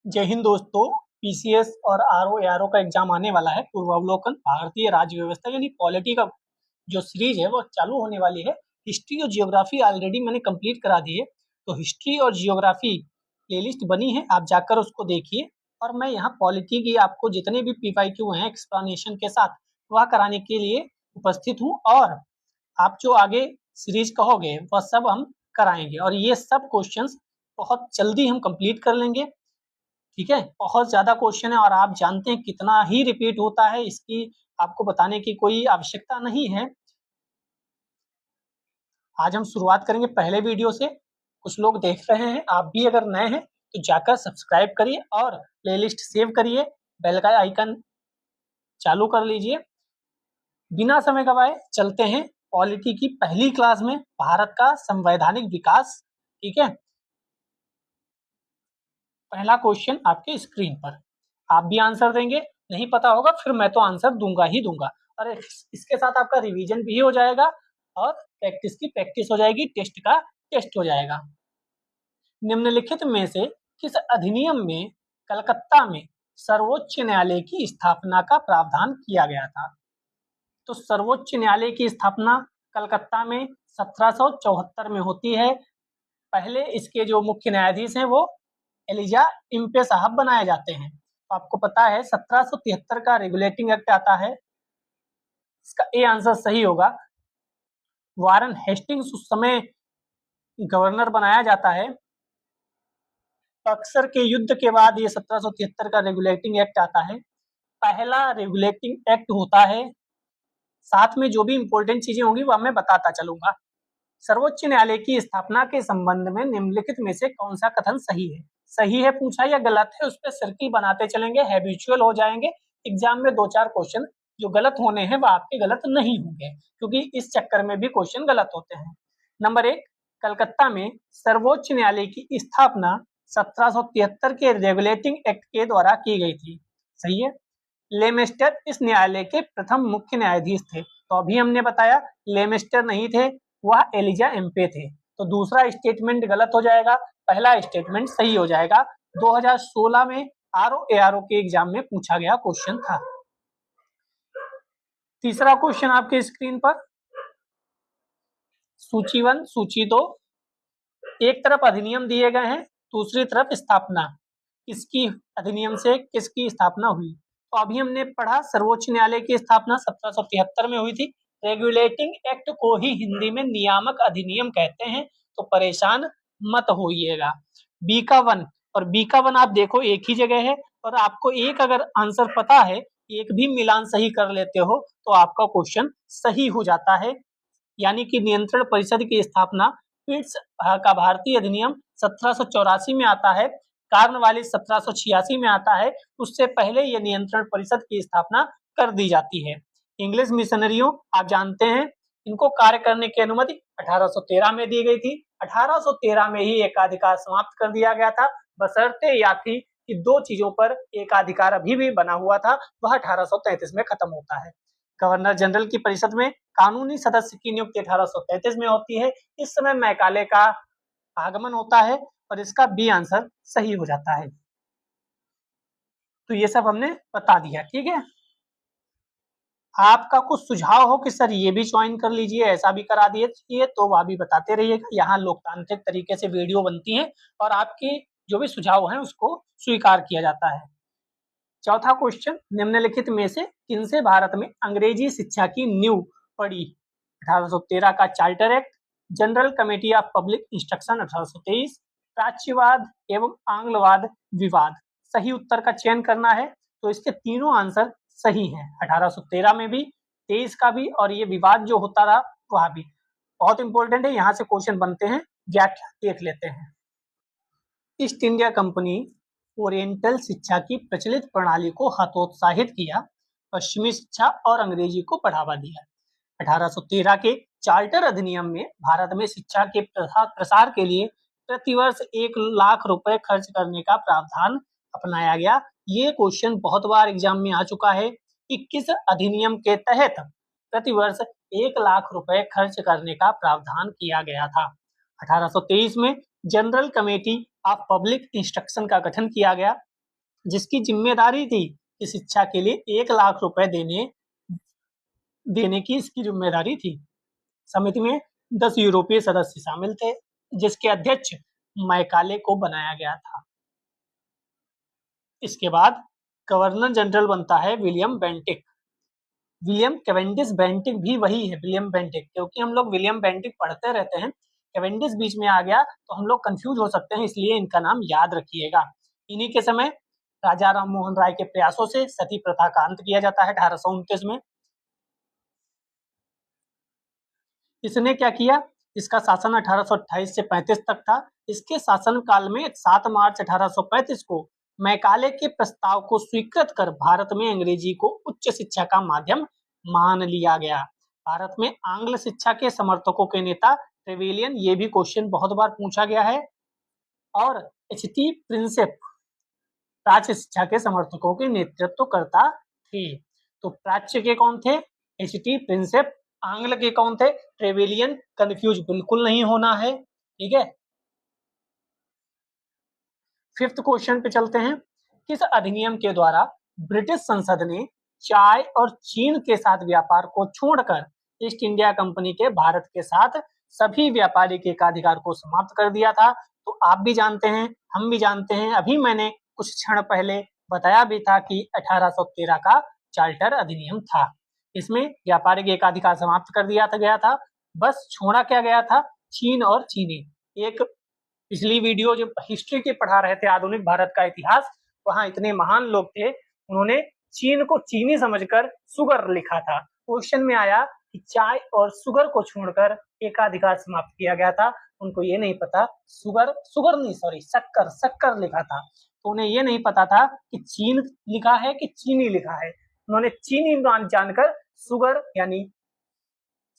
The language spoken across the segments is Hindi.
जय हिंद दोस्तों। पीसीएस और आरओ एआरओ का एग्जाम आने वाला है। पूर्वावलोकन भारतीय राज्य व्यवस्था यानी पॉलिटी का जो सीरीज है वो चालू होने वाली है। हिस्ट्री और जियोग्राफी ऑलरेडी मैंने कंप्लीट करा दी है, तो हिस्ट्री और जियोग्राफी प्लेलिस्ट बनी है, आप जाकर उसको देखिए। और मैं यहाँ पॉलिटी की आपको जितने भी पीवाईक्यू हैं एक्सप्लेनेशन के साथ वह कराने के लिए उपस्थित हूँ। और आप जो आगे सीरीज कहोगे वह सब हम कराएंगे और ये सब क्वेश्चंस बहुत जल्दी हम कंप्लीट कर लेंगे। ठीक है, बहुत ज्यादा क्वेश्चन है और आप जानते हैं कितना ही रिपीट होता है, इसकी आपको बताने की कोई आवश्यकता नहीं है। आज हम शुरुआत करेंगे पहले वीडियो से। कुछ लोग देख रहे हैं, आप भी अगर नए हैं तो जाकर सब्सक्राइब करिए और प्लेलिस्ट सेव करिए, बेल का आइकन चालू कर लीजिए। बिना समय गवाए चलते हैं पॉलिटी की पहली क्लास में, भारत का संवैधानिक विकास। ठीक है, पहला क्वेश्चन आपके स्क्रीन पर, आप भी आंसर देंगे। नहीं पता होगा फिर मैं तो आंसर दूंगा ही दूंगा, और इसके साथ आपका रिवीजन भी हो जाएगा और प्रैक्टिस की प्रैक्टिस हो जाएगी, टेस्ट का टेस्ट हो जाएगा। निम्नलिखित में से किस अधिनियम में कलकत्ता में सर्वोच्च न्यायालय की स्थापना का प्रावधान किया गया था? तो सर्वोच्च न्यायालय की स्थापना कलकत्ता में 1774 में होती है। पहले इसके जो मुख्य न्यायाधीश हैं वो एलिजा इम्पे साहब बनाए जाते हैं। तो आपको पता है 1773 का रेगुलेटिंग एक्ट आता है, इसका ए आंसर सही होगा। वारन हेस्टिंग्स उस समय गवर्नर बनाया जाता है। बक्सर के युद्ध के बाद ये 1773 का रेगुलेटिंग एक्ट आता है, पहला रेगुलेटिंग एक्ट होता है। साथ में जो भी इंपॉर्टेंट चीजें होंगी वह मैं बताता चलूंगा। सर्वोच्च न्यायालय की स्थापना के संबंध में निम्नलिखित में से कौन सा कथन सही है? सही है पूछा या गलत है, उस पर सर्किल बनाते चलेंगे, हैबिचुअल हो जाएंगे। एग्जाम में 2-4 क्वेश्चन जो गलत होने हैं वह आपके गलत नहीं होंगे, क्योंकि इस चक्कर में भी क्वेश्चन गलत होते हैं। नंबर 1, कलकत्ता में सर्वोच्च न्यायालय की स्थापना 1773 के रेगुलेटिंग एक्ट के द्वारा की गई थी। सही है। लेमेस्टर इस न्यायालय के प्रथम मुख्य न्यायाधीश थे। तो अभी हमने बताया लेमेस्टर नहीं थे, वह एलिजा एम्पे थे। तो दूसरा स्टेटमेंट गलत हो जाएगा, पहला स्टेटमेंट सही हो जाएगा। 2016 में आरओ एआरओ के एग्जाम में पूछा गया क्वेश्चन था। तीसरा क्वेश्चन आपके स्क्रीन पर, सूची 1 सूची 2, एक तरफ अधिनियम दिए गए हैं, दूसरी तरफ स्थापना, किसकी अधिनियम से किसकी स्थापना हुई? तो अभी हमने पढ़ा सर्वोच्च न्यायालय की स्थापना 1773 में हुई थी। रेगुलेटिंग एक्ट को ही हिंदी में नियामक अधिनियम कहते हैं, तो परेशान मत होइएगा। बी का 1 और बी का 1 आप देखो एक ही जगह है, और आपको एक अगर आंसर पता है, एक भी मिलान सही कर लेते हो तो आपका क्वेश्चन सही हो जाता है। यानी कि नियंत्रण परिषद की स्थापना पिट्स का भारतीय अधिनियम 1784 में आता है, कार्नवालिस 1786 में आता है। उससे पहले यह नियंत्रण परिषद की स्थापना कर दी जाती है। इंग्लिश मिशनरियों आप जानते हैं, इनको कार्य करने की अनुमति 1813 में दी गई थी। 1813 में ही एकाधिकार समाप्त कर दिया गया था, बशर्ते यह थी कि 2 चीजों पर एकाधिकार अभी भी बना हुआ था, वह 1833 में खत्म होता है। गवर्नर जनरल की परिषद में कानूनी सदस्य की नियुक्ति 1833 में होती है। इस समय मैकाले का आगमन होता है और इसका बी आंसर सही हो जाता है। तो ये सब हमने बता दिया। ठीक है, आपका कुछ सुझाव हो कि सर ये भी ज्वाइन कर लीजिए, ऐसा भी करा दिए, तो वह भी बताते रहिएगा। यहाँ लोकतांत्रिक तरीके से वीडियो बनती है और आपकी जो भी सुझाव है उसको स्वीकार किया जाता है। चौथा क्वेश्चन, निम्नलिखित में से किनसे भारत में अंग्रेजी शिक्षा की नींव पड़ी? 1813 का charter act, general committee of public instruction 1823, प्राच्यवाद एवं आंग्लवाद विवाद। सही उत्तर का चयन करना है, तो इसके तीनों आंसर सही हैं। 1813 में भी, 23 का भी, और ये विवाद जो होता रहा वह भी। बहुत इंपॉर्टेंट है, यहाँ से क्वेश्चन बनते हैं, व्याख्या देख लेते हैं। ईस्ट इंडिया कंपनी ओरिएंटल शिक्षा की प्रचलित प्रणाली को हतोत्साहित किया, पश्चिमी शिक्षा और अंग्रेजी को बढ़ावा दिया। 1813 के चार्टर अधिनियम में भारत में शिक्षा के प्रसार के लिए प्रतिवर्ष 1 लाख रुपए खर्च करने का प्रावधान अपनाया गया। ये क्वेश्चन बहुत बार एग्जाम में आ चुका है कि किस अधिनियम के तहत प्रतिवर्ष 1 लाख रुपए खर्च करने का प्रावधान किया गया था। 1823 में general committee of public instruction का गठन किया गया। जिसकी जिम्मेदारी थी कि शिक्षा के लिए 1 लाख रुपए देने की इसकी जिम्मेदारी थी। समिति में 10 यूरोपीय सदस्य शामिल थे, जिसके अध्यक्ष मैकाले को बनाया गया था। इसके बाद गवर्नर जनरल बनता है William Bentinck. William Cavendish Bentinck भी वही है, विलियम बेंटिक, क्योंकि हम लोग विलियम बेंटिक पढ़ते रहते हैं, कैवेंडिश बीच में आ गया तो हम लोग कंफ्यूज हो सकते हैं, इसलिए इनका नाम याद रखिएगा। इन्हीं के समय राजा राम मोहन राय के प्रयासों से सती प्रथा का अंत किया जाता है 1829 में। इसने क्या किया, इसका शासन 1828 से 35 तक था। इसके शासनकाल में 7 मार्च 1835 को मैकाले के प्रस्ताव को स्वीकृत कर भारत में अंग्रेजी को उच्च शिक्षा का माध्यम मान लिया गया। भारत में आंग्ल शिक्षा के समर्थकों के नेता ट्रेवेलियन, ये भी क्वेश्चन बहुत बार पूछा गया है, और एच.टी. प्रिंसेप प्राच्य शिक्षा के समर्थकों के नेतृत्व करता थे। तो प्राच्य के कौन थे, एच.टी. प्रिंसेप। आंग्ल के कौन थे, ट्रेवेलियन। कंफ्यूज बिल्कुल नहीं होना है, ठीक है। 5th क्वेश्चन पे चलते हैं। किस अधिनियम के द्वारा ब्रिटिश संसद ने चाय और चीन के साथ व्यापार को छोड़कर ईस्ट इंडिया कंपनी के भारत के साथ सभी व्यापारिक एकाधिकार को समाप्त कर दिया था? तो आप भी जानते हैं, हम भी जानते हैं, अभी मैंने कुछ क्षण पहले बताया भी था कि 1813 का चार्टर अधिनियम था। इसमें व्यापारिक एकाधिकार समाप्त कर दिया गया था, बस छोड़ा क्या गया था, चीन और चीनी। एक पिछली वीडियो जो हिस्ट्री के पढ़ा रहे थे, आधुनिक भारत का इतिहास, वहां इतने महान लोग थे, उन्होंने चीन को चीनी समझकर सुगर लिखा था। क्वेश्चन में आया कि चाय और सुगर को छोड़कर एकाधिकार समाप्त किया गया था। उनको ये नहीं पता, शक्कर लिखा था, तो उन्हें ये नहीं पता था कि चीन लिखा है कि चीनी लिखा है। उन्होंने चीनी जानकर सुगर यानी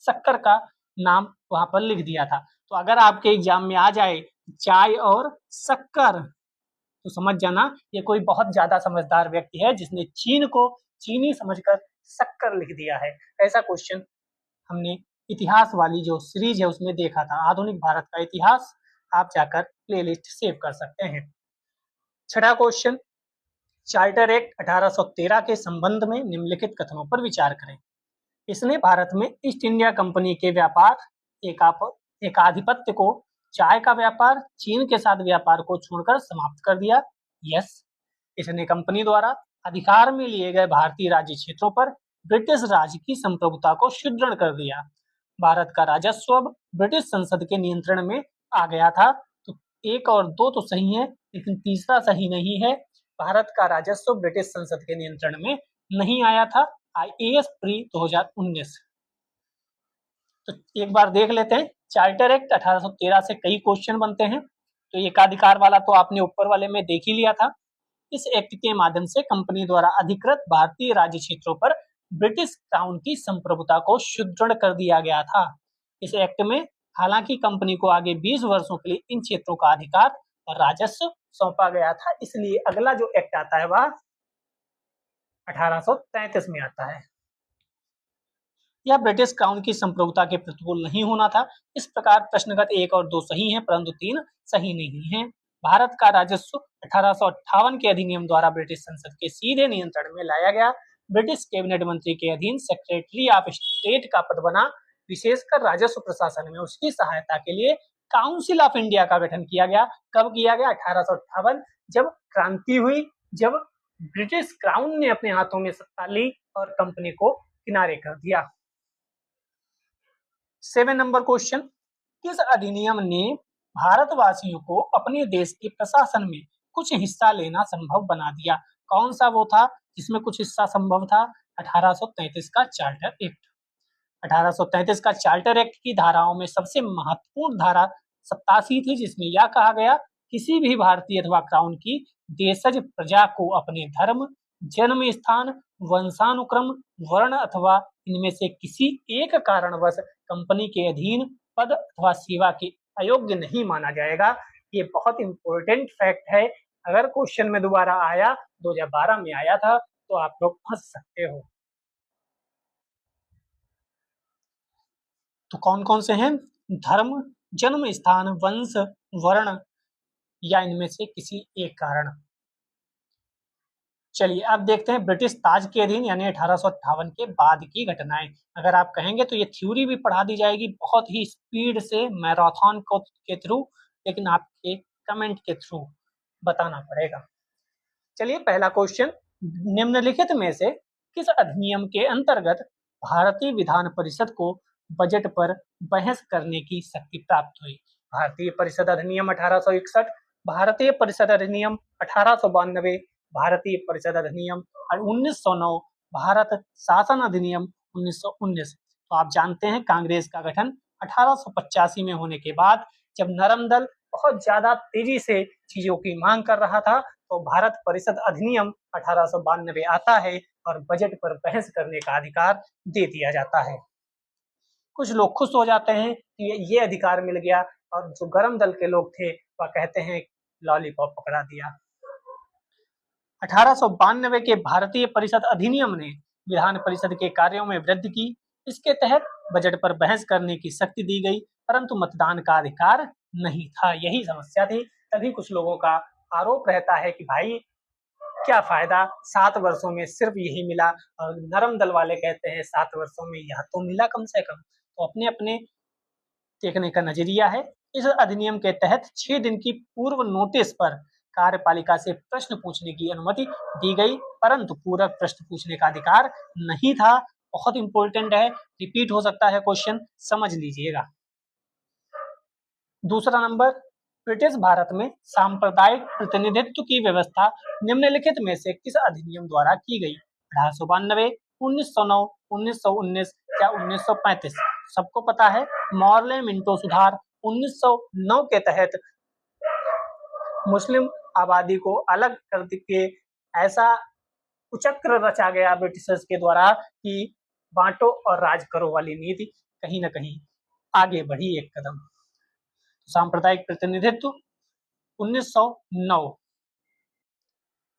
शक्कर का नाम वहां पर लिख दिया था। तो अगर आपके एग्जाम में आ जाए चाय और शक्कर, तो समझ जाना ये कोई बहुत ज्यादा समझदार व्यक्ति है जिसने चीन को चीनी समझकर शक्कर लिख दिया है। ऐसा क्वेश्चन हमने इतिहास वाली जो सीरीज है उसमें देखा था, आधुनिक भारत का इतिहास। आप जाकर प्लेलिस्ट सेव कर सकते हैं। 6वां क्वेश्चन, चार्टर एक्ट 1813 के संबंध में निम्नलिखित कथनों पर विचार करें। इसने भारत में ईस्ट इंडिया कंपनी के व्यापार एकाधिपत्य को, चाय का व्यापार, चीन के साथ व्यापार को छोड़कर समाप्त कर दिया। यस। इसने कंपनी द्वारा अधिकार में लिए गए भारतीय राज्य क्षेत्रों पर ब्रिटिश राज की संप्रभुता को सुदृढ़ कर दिया। भारत का राजस्व अब ब्रिटिश संसद के नियंत्रण में आ गया था। तो 1 और 2 तो सही है, लेकिन तीसरा सही नहीं है। भारत का राजस्व ब्रिटिश संसद के नियंत्रण में नहीं आया था। IAS pre 2019। तो एक बार देख लेते हैं, चार्टर एक्ट 1813 से कई क्वेश्चन बनते हैं। तो एकाधिकार वाला तो आपने ऊपर वाले में देख ही लिया था। इस एक्ट के माध्यम से कंपनी द्वारा अधिकृत भारतीय राज्य क्षेत्रों पर ब्रिटिश क्राउन की संप्रभुता को सुदृढ़ कर दिया गया था। इस एक्ट में हालांकि कंपनी को आगे 20 वर्षों के लिए इन क्षेत्रों का अधिकार और राजस्व सौंपा गया था, इसलिए अगला जो एक्ट आता है वह 1833 में आता है। यह ब्रिटिश क्राउन की संप्रभुता के प्रतिकूल नहीं होना था। इस प्रकार प्रश्नगत 1 और 2 सही हैं, परंतु 3 सही नहीं है। भारत का राजस्व 1858 के अधिनियम द्वारा ब्रिटिश संसद के सीधे नियंत्रण में लाया गया। ब्रिटिश कैबिनेट मंत्री के अधीन सेक्रेटरी ऑफ स्टेट का पद बना। विशेषकर राजस्व प्रशासन में उसकी सहायता के लिए काउंसिल ऑफ इंडिया का गठन किया गया। कब किया गया? 1858, जब क्रांति हुई, जब ब्रिटिश क्राउन ने अपने हाथों में सत्ता ली और कंपनी को किनारे कर दिया। 7 नंबर क्वेश्चन, किस अधिनियम ने भारतवासियों को अपने देश के प्रशासन में कुछ हिस्सा लेना संभव बना दिया? कौन सा वो था जिसमें कुछ हिस्सा संभव था? 1833 का चार्टर एक्ट। 1833 का चार्टर एक्ट की धाराओं में सबसे महत्वपूर्ण धारा 87 थी, जिसमें यह कहा गया, किसी भी भारतीय अथवा क्राउन की देशज प्रजा को अपने धर्म, जन्म स्थान, वंशानुक्रम, वर्ण अथवा इनमें से किसी एक कारणवश कंपनी के अधीन पद अथवा सेवा के अयोग्य नहीं माना जाएगा। ये बहुत इंपॉर्टेंट फैक्ट है। अगर क्वेश्चन में दोबारा आया, 2012 में आया था, तो आप लोग फंस सकते हो। तो कौन कौन से हैं? धर्म, जन्म स्थान, वंश, वर्ण या इनमें से किसी एक कारण। चलिए अब देखते हैं ब्रिटिश ताज के अधीन यानी 1858 के बाद की घटनाएं। अगर आप कहेंगे तो ये थ्योरी भी पढ़ा दी जाएगी बहुत ही स्पीड से मैराथन को के थ्रू, लेकिन आपके कमेंट के थ्रू बताना पड़ेगा। चलिए पहला क्वेश्चन, निम्नलिखित में से किस अधिनियम के अंतर्गत भारतीय विधान परिषद को बजट पर बहस करने की शक्ति प्राप्त हुई? भारतीय परिषद अधिनियम 1861, भारतीय परिषद अधिनियम 1892, भारतीय परिषद अधिनियम 1909, भारत शासन अधिनियम 1919। तो आप जानते हैं कांग्रेस का गठन 1885 में होने के बाद जब नरम दल बहुत ज्यादा तेजी से चीजों की मांग कर रहा था तो भारत परिषद अधिनियम 1892 आता है और बजट पर बहस करने का अधिकार दे दिया जाता है। कुछ लोग खुश हो जाते हैं कि ये अधिकार मिल गया और जो गरम दल के लोग थे वह कहते हैं लॉलीपॉप पकड़ा दिया। 1892 के भारतीय परिषद अधिनियम ने विधान परिषद के कार्यों में वृद्धि की। इसके तहत बजट पर बहस करने की शक्ति दी गई, परंतु मतदान का अधिकार नहीं था। यही समस्या थी। तभी कुछ लोगों का आरोप रहता है कि भाई क्या फायदा, 7 वर्षों में सिर्फ यही मिला, और नरम दल वाले कहते हैं 7 वर्षों में यह तो मिला कम से कम। तो अपने अपने देखने का नजरिया है। इस अधिनियम के तहत 6 दिन की पूर्व नोटिस पर कार्यपालिका से प्रश्न पूछने की अनुमति दी गई, परंतु पूरक प्रश्न पूछने का अधिकार नहीं था। बहुत इंपॉर्टेंट है, रिपीट हो सकता है क्वेश्चन, समझ लीजिएगा। दूसरा नंबर, ब्रिटिश भारत में सांप्रदायिक प्रतिनिधित्व की व्यवस्था निम्नलिखित में से किस अधिनियम द्वारा की गई? 1892, 1909, 1919 या 1935? सबको पता है मॉर्ले मिंटो सुधार 1909 के तहत मुस्लिम आबादी को अलग कर के ऐसा कुचक्र रचा गया ब्रिटिशर्स के द्वारा कि बांटो और राज करो वाली नीति कहीं ना कहीं आगे बढ़ी एक कदम। सांप्रदायिक प्रतिनिधित्व 1909,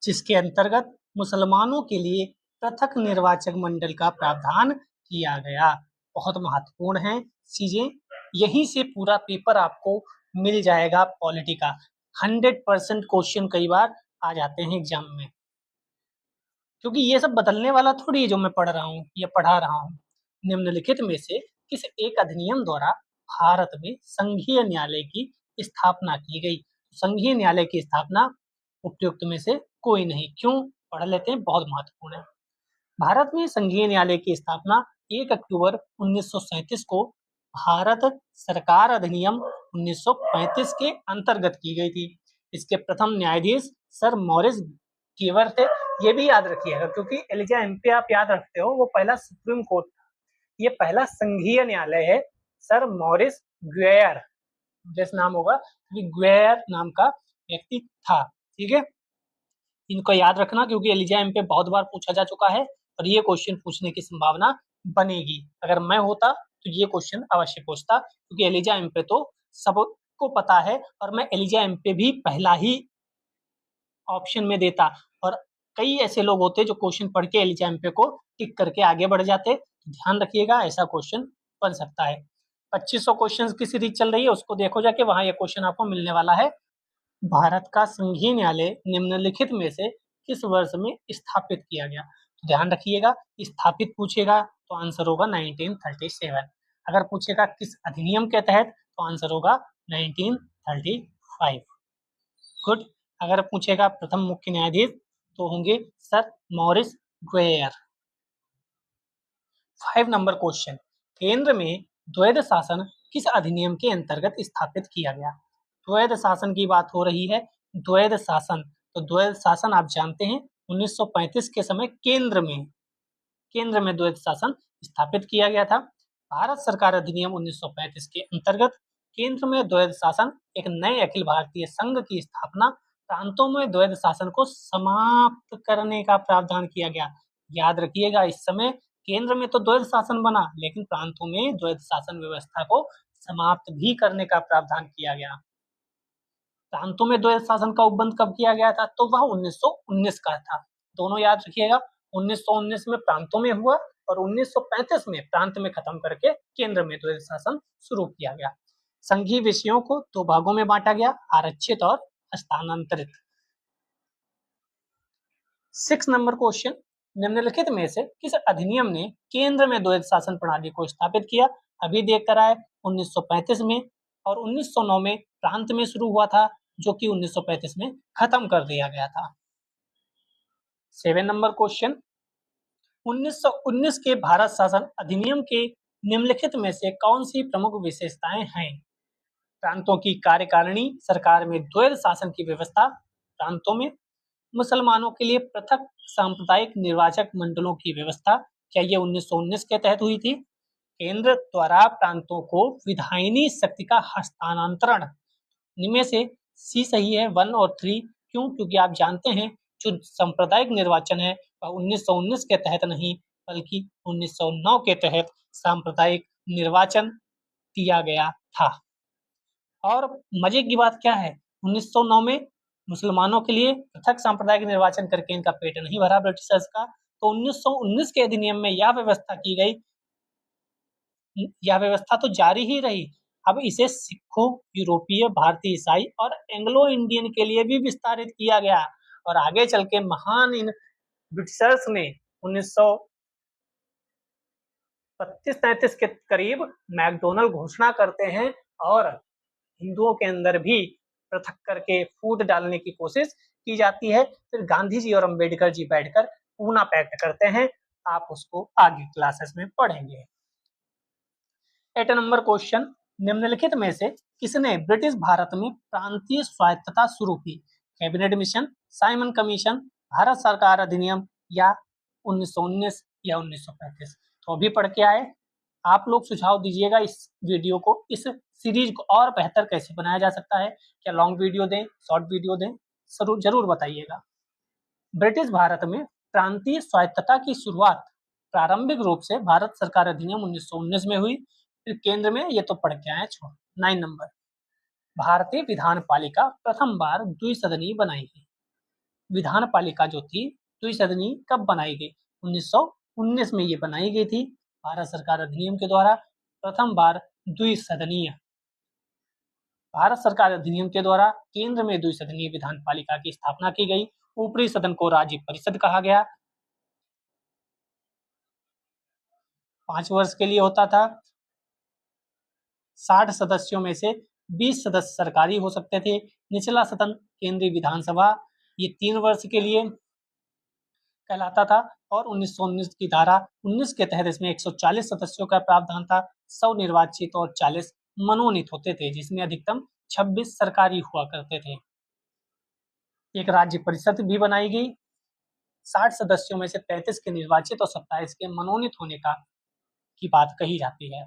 जिसके अंतर्गत मुसलमानों के लिए पृथक निर्वाचक मंडल का प्रावधान किया गया। बहुत महत्वपूर्ण है चीजें, यहीं से पूरा पेपर आपको मिल जाएगा पॉलिटी का। 100% क्वेश्चन कई बार आ जाते हैं एग्जाम में, क्योंकि ये सब बदलने वाला थोड़ी है जो मैं पढ़ रहा हूँ या पढ़ा रहा हूँ। निम्नलिखित में से किस एक अधिनियम द्वारा भारत में संघीय न्यायालय की स्थापना की गई? संघीय न्यायालय की स्थापना उपयुक्त में से कोई नहीं। क्यों, पढ़ लेते हैं, बहुत महत्वपूर्ण है। भारत में संघीय न्यायालय की स्थापना 1 अक्टूबर 1937 को भारत सरकार अधिनियम 1935 के अंतर्गत की गई थी। इसके प्रथम न्यायाधीश सर मॉरिस ग्वेयर थे। ये भी याद रखिएगा क्योंकि एलिजा एमपी आप याद रखते हो, वो पहला सुप्रीम कोर्ट था। ये पहला संघीय न्यायालय है। सर मॉरिस ग्वेयर, जैसे नाम होगा, ग्वेयर नाम का व्यक्ति था। ठीक है, इनको याद रखना क्योंकि एलिजा एमपी बहुत बार पूछा जा चुका है और ये क्वेश्चन पूछने की संभावना बनेगी। अगर मैं होता तो ये क्वेश्चन अवश्य पूछता, क्योंकि एलिजा एमपी तो सबको पता है और मैं एलिजा एमपी भी पहला ही ऑप्शन में देता, और कई ऐसे लोग होते जो क्वेश्चन पढ़ के एलिजा एमपी को टिक करके आगे बढ़ जाते। ध्यान रखिएगा, ऐसा क्वेश्चन बन सकता है। 2500 क्वेश्चन की सीरीज चल रही है, उसको देखो जाके, वहां ये क्वेश्चन आपको मिलने वाला है। भारत का संघीय न्यायालय निम्नलिखित में से किस वर्ष में स्थापित किया गया? तो ध्यान रखिएगा, स्थापित पूछेगा तो आंसर होगा 1937। अगर पूछेगा किस अधिनियम के तहत तो आंसर होगा 1935। गुड। अगर पूछेगा प्रथम मुख्य न्यायाधीश तो होंगे सर मॉरिस ग्वेयर। 5 नंबर क्वेश्चन, केंद्र में द्वैध शासन किस अधिनियम के अंतर्गत स्थापित किया गया? द्वैध शासन की बात हो रही है। द्वैध शासन, तो द्वैध शासन आप जानते हैं 1935 के समय केंद्र में द्वैध शासन स्थापित किया गया था। भारत सरकार अधिनियम 1935 के अंतर्गत केंद्र में द्वैध शासन एक नए अखिल भारतीय संघ की स्थापना, प्रांतों में द्वैध शासन को समाप्त करने का प्रावधान किया गया। याद रखिएगा, इस समय केंद्र में तो द्वैध शासन बना, लेकिन प्रांतों में द्वैध शासन व्यवस्था को समाप्त भी करने का प्रावधान किया गया। प्रांतों में द्वैध शासन का उपबंध कब किया गया था? तो वह 1919 का था। दोनों याद रखिएगा, 1919 में प्रांतों में हुआ और 1935 में प्रांत में खत्म करके केंद्र में द्वैध शासन शुरू किया गया। संघीय विषयों को 2 भागों में बांटा गया, आरक्षित और हस्तांतरित। 6 नंबर क्वेश्चन, निम्नलिखित में से किस अधिनियम ने केंद्र में द्वैध शासन प्रणाली को स्थापित किया? अभी देख कर आए 1935 में, और 1909 में प्रांत में शुरू हुआ था, जो कि 1935 में खत्म कर दिया गया था। 7 नंबर क्वेश्चन, 1919 के भारत शासन अधिनियम के निम्नलिखित में से कौन सी प्रमुख विशेषताएं हैं? प्रांतों की कार्यकारिणी, सरकार में द्वैध शासन की व्यवस्था, प्रांतों में मुसलमानों के लिए पृथक सांप्रदायिक निर्वाचक मंडलों की व्यवस्था, क्या ये 1919 के तहत हुई थी? केंद्र द्वारा प्रांतों को विधायिनी शक्ति का हस्तांतरण, इनमें से सी सही है 1 और 3। क्यों? क्योंकि आप जानते हैं जो सांप्रदायिक निर्वाचन है वह 1919 के तहत नहीं बल्कि 1909 के तहत सांप्रदायिक निर्वाचन किया गया था। और मजे की बात क्या है, 1909 में मुसलमानों के लिए पृथक सांप्रदायिक निर्वाचन करके इनका पेट नहीं भरा ब्रिटिशर्स का, तो 1919 के अधिनियम में यह व्यवस्था की गई, यह व्यवस्था तो जारी ही रही। अब इसे सिखों, यूरोपीय, भारतीय ईसाई और एंग्लो इंडियन के लिए भी विस्तारित किया गया, और आगे चल के महान इन ब्रिटिशर्स ने 1932-33 के करीब मैकडोनल्ड घोषणा करते हैं और हिंदुओं के अंदर भी पृथक करके फूट डालने की कोशिश की जाती है। फिर गांधी जी और अंबेडकर जी बैठकर पूना पैक्ट करते हैं, आप उसको आगे क्लासेस में पढ़ेंगे। 8 नंबर क्वेश्चन, निम्नलिखित में से किसने ब्रिटिश भारत में प्रांतीय स्वायत्तता शुरू की? Cabinet mission, Simon commission, Bharat सरकार अधिनियम, या 1919 या 1935? तो अभी पढ़ के आए, आप लोग सुझाव दीजिएगा इस वीडियो को, इस सीरीज को और बेहतर कैसे बनाया जा सकता है। क्या लॉन्ग वीडियो दें, शॉर्ट वीडियो दें, जरूर बताइएगा। ब्रिटिश भारत में प्रांतीय स्वायत्तता की शुरुआत प्रारंभिक रूप से भारत सरकार अधिनियम 1919 में हुई। फिर केंद्र में, ये तो पढ़ के आए, छोड़। 9 नंबर, भारतीय विधान पालिका प्रथम बार द्विसदनीय बनाई गई। विधान पालिका जो थी द्विसदनीय कब बनाई गई? 1919 में ये बनाई गई थी भारत सरकार अधिनियम के द्वारा। प्रथम बार द्विसदनीय, भारत सरकार अधिनियम के द्वारा केंद्र में द्विसदनीय विधान पालिका की स्थापना की गई। ऊपरी सदन को राज्य परिषद कहा गया। 5 वर्ष के लिए होता था। 60 सदस्यों में से 20 सदस्य सरकारी हो सकते थे। निचला सदन केंद्रीय विधानसभा, ये 3 वर्ष के लिए कहलाता था। और 1919 की धारा 19 के तहत इसमें 140 सदस्यों का प्रावधान था। 100 निर्वाचित और 40 मनोनीत होते थे, जिसमें अधिकतम 26 सरकारी हुआ करते थे। एक राज्य परिषद भी बनाई गई। 60 सदस्यों में से 33 के निर्वाचित और 27 के मनोनीत होने की बात कही जाती है।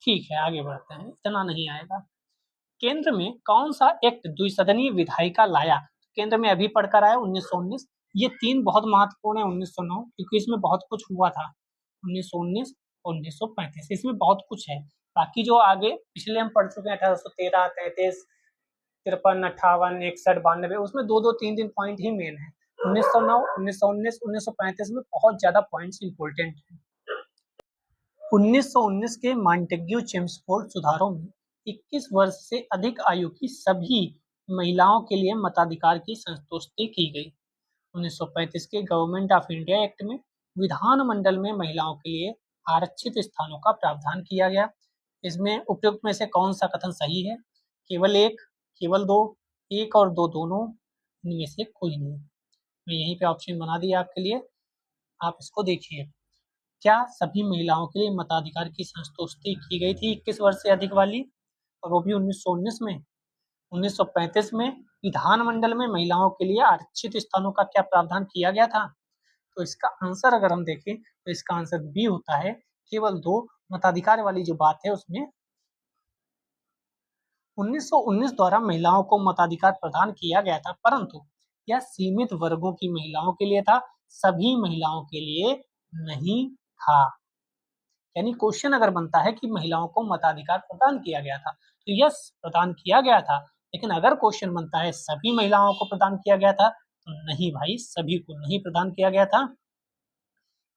ठीक है, आगे बढ़ते हैं, इतना नहीं आएगा। केंद्र में कौन सा एक्ट द्विसदनीय विधायिका लाया? केंद्र में अभी पढ़कर आया 1919। ये 3 बहुत महत्वपूर्ण है। 1909 क्योंकि इसमें बहुत कुछ हुआ था। 1919 और 1935 इसमें बहुत कुछ है। बाकी जो आगे पिछले हम पढ़ चुके हैं 1813, 33, 53, 58, 61, 92, उसमें 2-2, 3-3 पॉइंट ही मेन है। 1909, 1919, 1935 में बहुत ज्यादा पॉइंट्स इंपोर्टेंट है। 1919 के मॉन्टेग्यू चेम्सफोर्ड सुधारों में 21 वर्ष से अधिक आयु की सभी महिलाओं के लिए मताधिकार की संतुष्टि की गई। 1935 के गवर्नमेंट ऑफ इंडिया एक्ट में विधानमंडल में महिलाओं के लिए आरक्षित स्थानों का प्रावधान किया गया। इसमें उपयुक्त में से कौन सा कथन सही है? केवल एक, केवल दो, एक और दो दोनों, इनमें से कोई नहीं। मैं यहीं पे ऑप्शन बना दिया आपके लिए, आप इसको देखिए। क्या सभी महिलाओं के लिए मताधिकार की संतुष्टि की गई थी 21 वर्ष से अधिक वाली, और वो भी 1919 में? 1935 में विधानमंडल में महिलाओं के लिए आरक्षित स्थानों का क्या प्रावधान किया गया था? तो इसका आंसर अगर हम देखें तो इसका आंसर बी होता है। केवल 2 मताधिकार वाली जो बात है उसमें 1919 द्वारा महिलाओं को मताधिकार प्रदान किया गया था, परंतु यह सीमित वर्गों की महिलाओं के लिए था, सभी महिलाओं के लिए नहीं था। यानी क्वेश्चन अगर बनता है कि महिलाओं को मताधिकार प्रदान किया गया था, तो यस, प्रदान किया गया था। लेकिन अगर क्वेश्चन बनता है सभी महिलाओं को प्रदान किया गया था, तो नहीं भाई, सभी को नहीं प्रदान किया गया था।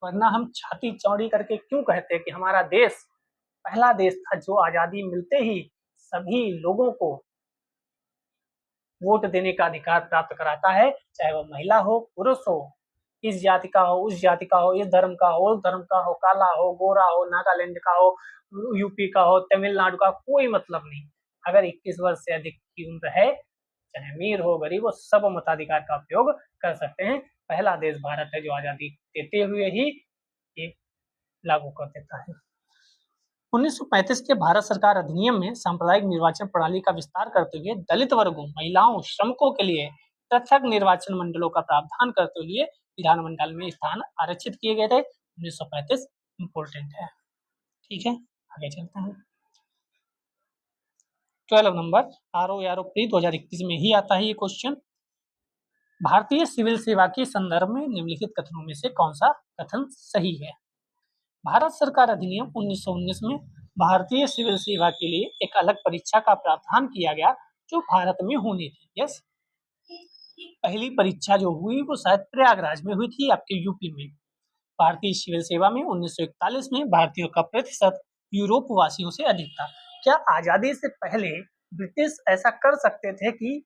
वरना हम छाती चौड़ी करके क्यों कहते हैं कि हमारा देश पहला देश था जो आजादी मिलते ही सभी लोगों को वोट देने का अधिकार प्राप्त कराता है, चाहे वह महिला हो, पुरुष हो, इस जाति का हो, उस जाति का हो, इस धर्म का हो, उस धर्म का हो, काला हो, गोरा हो, नागालैंड का हो, यूपी का हो, तमिलनाडु का, कोई मतलब नहीं। अगर 21 वर्ष से अधिक की उम्र है, चाहे अमीर हो, गरीब हो, सब मताधिकार का उपयोग कर सकते हैं। पहला देश भारत है जो आजादी देते हुए ही ये लागू कर देता है। 1935 के भारत सरकार अधिनियम में सांप्रदायिक निर्वाचन प्रणाली का विस्तार करते हुए दलित वर्गों, महिलाओं, श्रमिकों के लिए पृथक निर्वाचन मंडलों का प्रावधान करते हुए विधानमंडल में स्थान आरक्षित किए गए थे। 1935 इंपोर्टेंट है। ठीक है, आगे चलते हैं। 12 नंबर RO प्री 2021 में ही आता है ये क्वेश्चन। भारतीय सिविल सेवा के संदर्भ में निम्नलिखित कथनों में से कौन सा कथन सही है? भारत सरकार अधिनियम 1919 में भारतीय सिविल सेवा के लिए एक अलग परीक्षा का प्रावधान किया गया जो भारत में होनी थी। यस, पहली परीक्षा जो हुई वो शायद प्रयागराज में हुई थी, आपके यूपी में। भारतीय सिविल सेवा में 1941 में भारतीयों का प्रतिशत यूरोप वासियों से अधिक था। क्या आजादी से पहले ब्रिटिश ऐसा कर सकते थे कि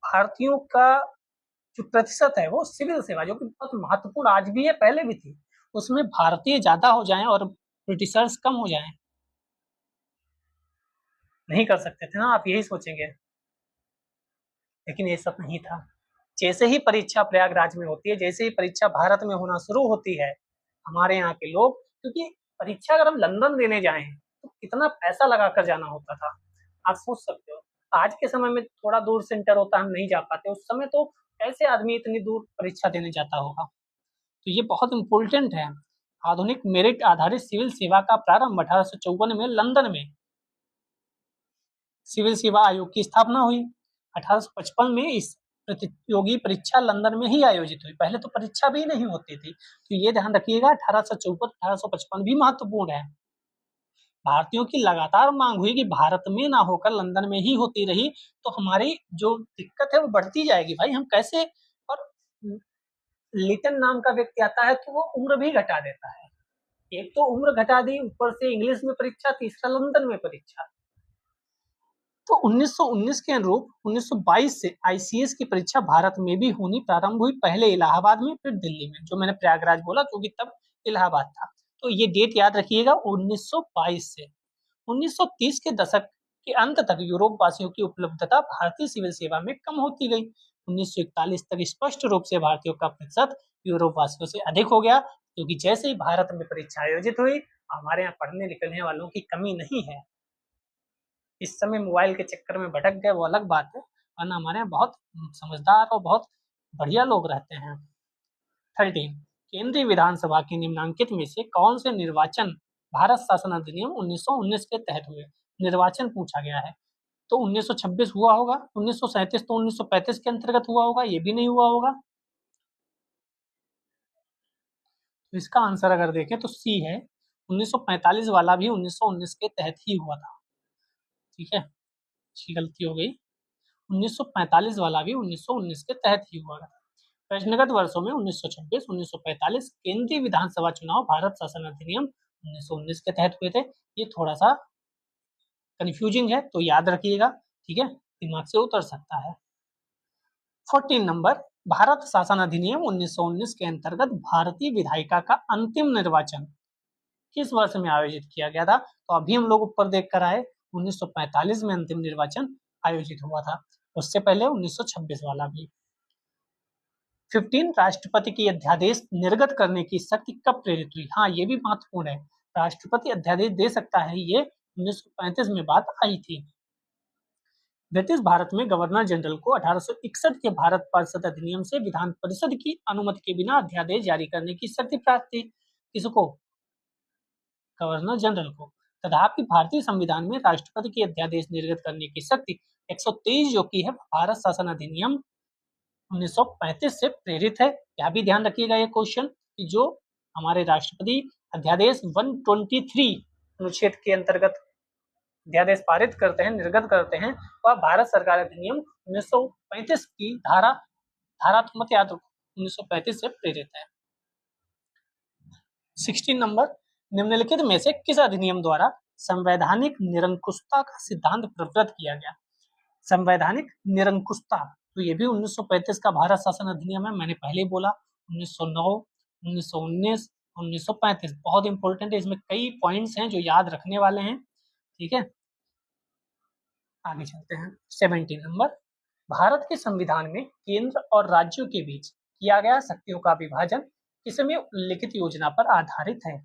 भारतीयों का जो प्रतिशत है वो सिविल सेवा, जो कि बहुत महत्वपूर्ण आज भी है, पहले भी थी, उसमें भारतीय ज्यादा हो जाएं और ब्रिटिशर्स कम हो जाएं? नहीं कर सकते थे ना, आप यही सोचेंगे, लेकिन ये सब नहीं था। जैसे ही परीक्षा प्रयागराज में होती है, जैसे ही परीक्षा भारत में होना शुरू होती है, हमारे यहाँ के लोग, क्योंकि परीक्षा अगर हम लंदन देने जाएं तो कितना पैसा लगा कर जाना होता था, आप सोच सकते हो। आज के समय में थोड़ा दूर सेंटर होता है, हम नहीं जा पाते, उस समय तो कैसे आदमी इतनी दूर परीक्षा देने जाता होगा। तो ये बहुत इंपॉर्टेंट है। आधुनिक मेरिट आधारित सिविल सेवा का प्रारंभ 1854 में लंदन में सिविल सेवा आयोग की स्थापना हुई। 1855 में इस प्रतियोगी परीक्षा लंदन में ही आयोजित हुई। पहले तो परीक्षा भी नहीं होती थी, तो ये ध्यान रखिएगा 1854-1855 भी महत्वपूर्ण है। भारतीयों की लगातार मांग हुई कि भारत में ना होकर लंदन में ही होती रही तो हमारी जो दिक्कत है वो बढ़ती जाएगी। भाई हम कैसे, और लिटन नाम का व्यक्ति आता है तो वो उम्र भी घटा देता है। एक तो उम्र घटा दी, ऊपर से इंग्लिश में परीक्षा, तीसरा लंदन में परीक्षा। तो 1919 के अनुरूप 1922 से आईसीएस की परीक्षा भारत में भी होनी प्रारंभ हुई, पहले इलाहाबाद में, फिर दिल्ली में, जो मैंने प्रयागराज बोला क्योंकि तब इलाहाबाद था। तो ये डेट याद रखिएगा, 1922 से 1930 के दशक के अंत तक यूरोप वासियों की उपलब्धता भारतीय सिविल सेवा में कम होती गई। 1941 तक स्पष्ट रूप से भारतीयों का प्रतिशत यूरोप वासियों से अधिक हो गया, क्योंकि जैसे ही भारत में परीक्षा आयोजित हुई, हमारे यहाँ पढ़ने लिखने वालों की कमी नहीं है। इस समय मोबाइल के चक्कर में भटक गए वो अलग बात है, वरना हमारे यहाँ बहुत समझदार और बहुत बढ़िया लोग रहते हैं। 13 केंद्रीय विधानसभा के निम्नांकित में से कौन से निर्वाचन भारत शासन अधिनियम 1919 के तहत हुए? निर्वाचन पूछा गया है, तो 1926 हुआ होगा, 1937 तो 1935 के अंतर्गत हुआ होगा, ये भी नहीं हुआ होगा। तो इसका आंसर अगर देखें तो सी है, 1945 वाला भी 1919 के तहत ही हुआ था। ठीक है, अच्छी गलती हो गई, 1945 वाला भी 1919 के तहत ही हुआ था। प्रश्नगत वर्षों में 1926, 1945 केंद्रीय विधानसभा चुनाव भारत शासन अधिनियम 1919 के तहत हुए थे। ये थोड़ा सा कंफ्यूजिंग है तो याद रखिएगा, ठीक है, दिमाग से उतर सकता है। 14 नंबर भारत शासन अधिनियम 1919 के अंतर्गत भारतीय विधायिका का अंतिम निर्वाचन किस वर्ष में आयोजित किया गया था? तो अभी हम लोग ऊपर देख कर आए, 1945 में अंतिम निर्वाचन आयोजित हुआ था, उससे पहले 1926 वाला भी। 15 राष्ट्रपति की अध्यादेश निर्गत करने की शक्ति कब प्रेरित हुई? हाँ, ये भी महत्वपूर्ण है, राष्ट्रपति अध्यादेश दे सकता है, ये 1935 में बात आई थी। ब्रिटिश भारत में गवर्नर जनरल को 1861 के भारत परिषद अधिनियम से विधान परिषद की अनुमति के बिना अध्यादेश जारी करने की शक्ति प्राप्त थी। किसको? गवर्नर जनरल को। तथापि भारतीय संविधान में राष्ट्रपति की अध्यादेश निर्गत करने की शक्ति 123 जो की है भारत शासन अधिनियम 1935 से प्रेरित है। यह भी ध्यान रखिएगा ये क्वेश्चन कि जो हमारे राष्ट्रपति अध्यादेश 123 अनुच्छेद के अंतर्गत अध्यादेश पारित करते हैं, निर्गत करते हैं, वह भारत सरकार अधिनियम 1935 की धारा तो मत याद रखो, 1935 से प्रेरित है। 16 नंबर निम्नलिखित में से किस अधिनियम द्वारा संवैधानिक निरंकुशता का सिद्धांत प्रवृत्त किया गया? संवैधानिक निरंकुशता, तो ये भी 1935 का भारत शासन अधिनियम है, मैंने पहले ही बोला। 1909, 1919, 1935 बहुत इंपॉर्टेंट है, इसमें कई पॉइंट्स हैं जो याद रखने वाले हैं। ठीक है, आगे चलते हैं। 17 नंबर, भारत के संविधान में केंद्र और राज्यों के बीच किया गया शक्तियों का विभाजन किसमें उल्लिखित योजना पर आधारित है?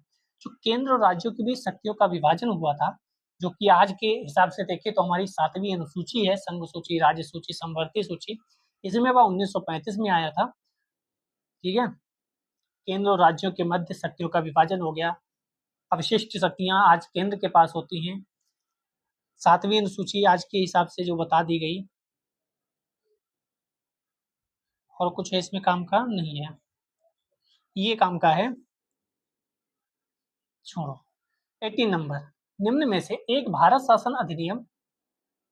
जो केंद्र और राज्यों के बीच शक्तियों का विभाजन हुआ था, जो कि आज के हिसाब से देखें तो हमारी 7वीं अनुसूची है, संघ सूची, राज्य सूची, समवर्ती सूची, इसमें वह 1935 में आया था। ठीक है, केंद्र और राज्यों के मध्य शक्तियों का विभाजन हो गया, अवशिष्ट शक्तियां आज केंद्र के पास होती हैं। 7वीं अनुसूची आज के हिसाब से जो बता दी गई, और कुछ है इसमें काम का नहीं है, ये काम का है, छोड़ो। 18 नंबर, निम्न में से एक भारत शासन अधिनियम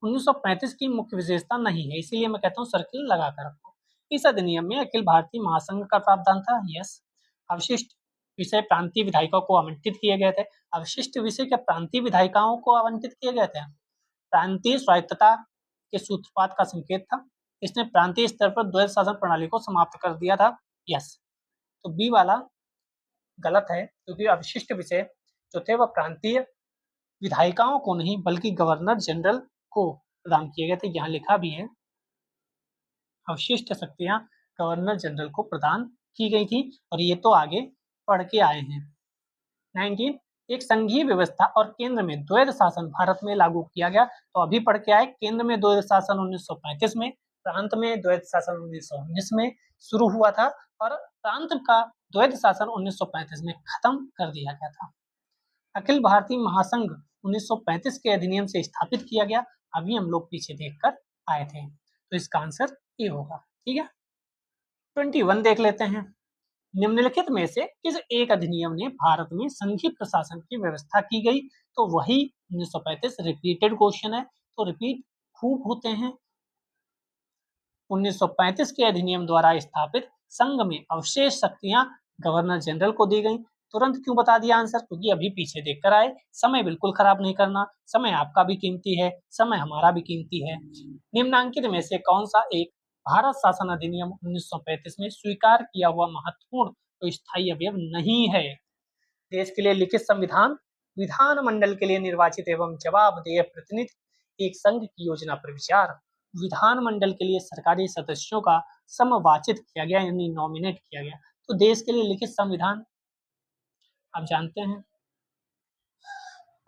1935 की मुख्य विशेषता नहीं है, इसीलिए मैं कहता हूँ सर्किल लगा कर रखो। इस अधिनियम में अखिल भारतीय महासंघ का प्रावधान था, यस। अवशिष्ट विषय प्रांतीय विधायिकाओं को आवंटित किए गए थे। अवशिष्ट विषय क्या प्रांतीय विधायिकाओं को आवंटित किए गए थे? प्रांतीय स्वायत्तता के सूत्रपात का संकेत था। इसने प्रांतीय स्तर पर द्वैध शासन प्रणाली को समाप्त कर दिया था, यस। तो बी वाला गलत है, क्योंकि अवशिष्ट विषय जो थे वह प्रांतीय विधायिकाओं को नहीं बल्कि गवर्नर जनरल को प्रदान किए गए थे। यहाँ लिखा भी है, अवशिष्ट शक्तियां गवर्नर जनरल को प्रदान की गई थी, और ये तो आगे पढ़ के आए हैं। 19, एक संघीय व्यवस्था और केंद्र में द्वैध शासन भारत में लागू किया गया, तो अभी पढ़ के आए, केंद्र में द्वैध शासन 1935 में, प्रांत में द्वैध शासन 1919 में शुरू हुआ था, और प्रांत का द्वैध शासन 1935 में खत्म कर दिया गया था। अखिल भारतीय महासंघ 1935 के अधिनियम से स्थापित किया गया, अभी हम लोग पीछे देखकर आए थे, तो इसका आंसर ये होगा। ठीक है, 21 देख लेते हैं। निम्नलिखित में से किस एक अधिनियम ने भारत में संघीय प्रशासन की व्यवस्था की गई? तो वही 1935 रिपीटेड क्वेश्चन है, तो रिपीट खूब होते हैं। 1935 के अधिनियम द्वारा स्थापित संघ में अवशेष शक्तियां गवर्नर जनरल को दी गई। तुरंत क्यों बता दिया आंसर? क्योंकि अभी पीछे देखकर आए, समय बिल्कुल खराब नहीं करना, समय आपका भी कीमती है, समय हमारा भी कीमती है। निम्नांकित में से कौन सा एक भारत शासन अधिनियम 1935 में स्वीकार किया हुआ महत्वपूर्ण तो स्थायी अवयव नहीं है? देश के लिए लिखित संविधान, विधानमंडल के लिए निर्वाचित एवं जवाबदेह प्रतिनिधि, एक संघ की योजना पर विचार, विधानमंडल के लिए सरकारी सदस्यों का समवाचित किया गया यानी नॉमिनेट किया गया। तो देश के लिए लिखित संविधान आप जानते हैं,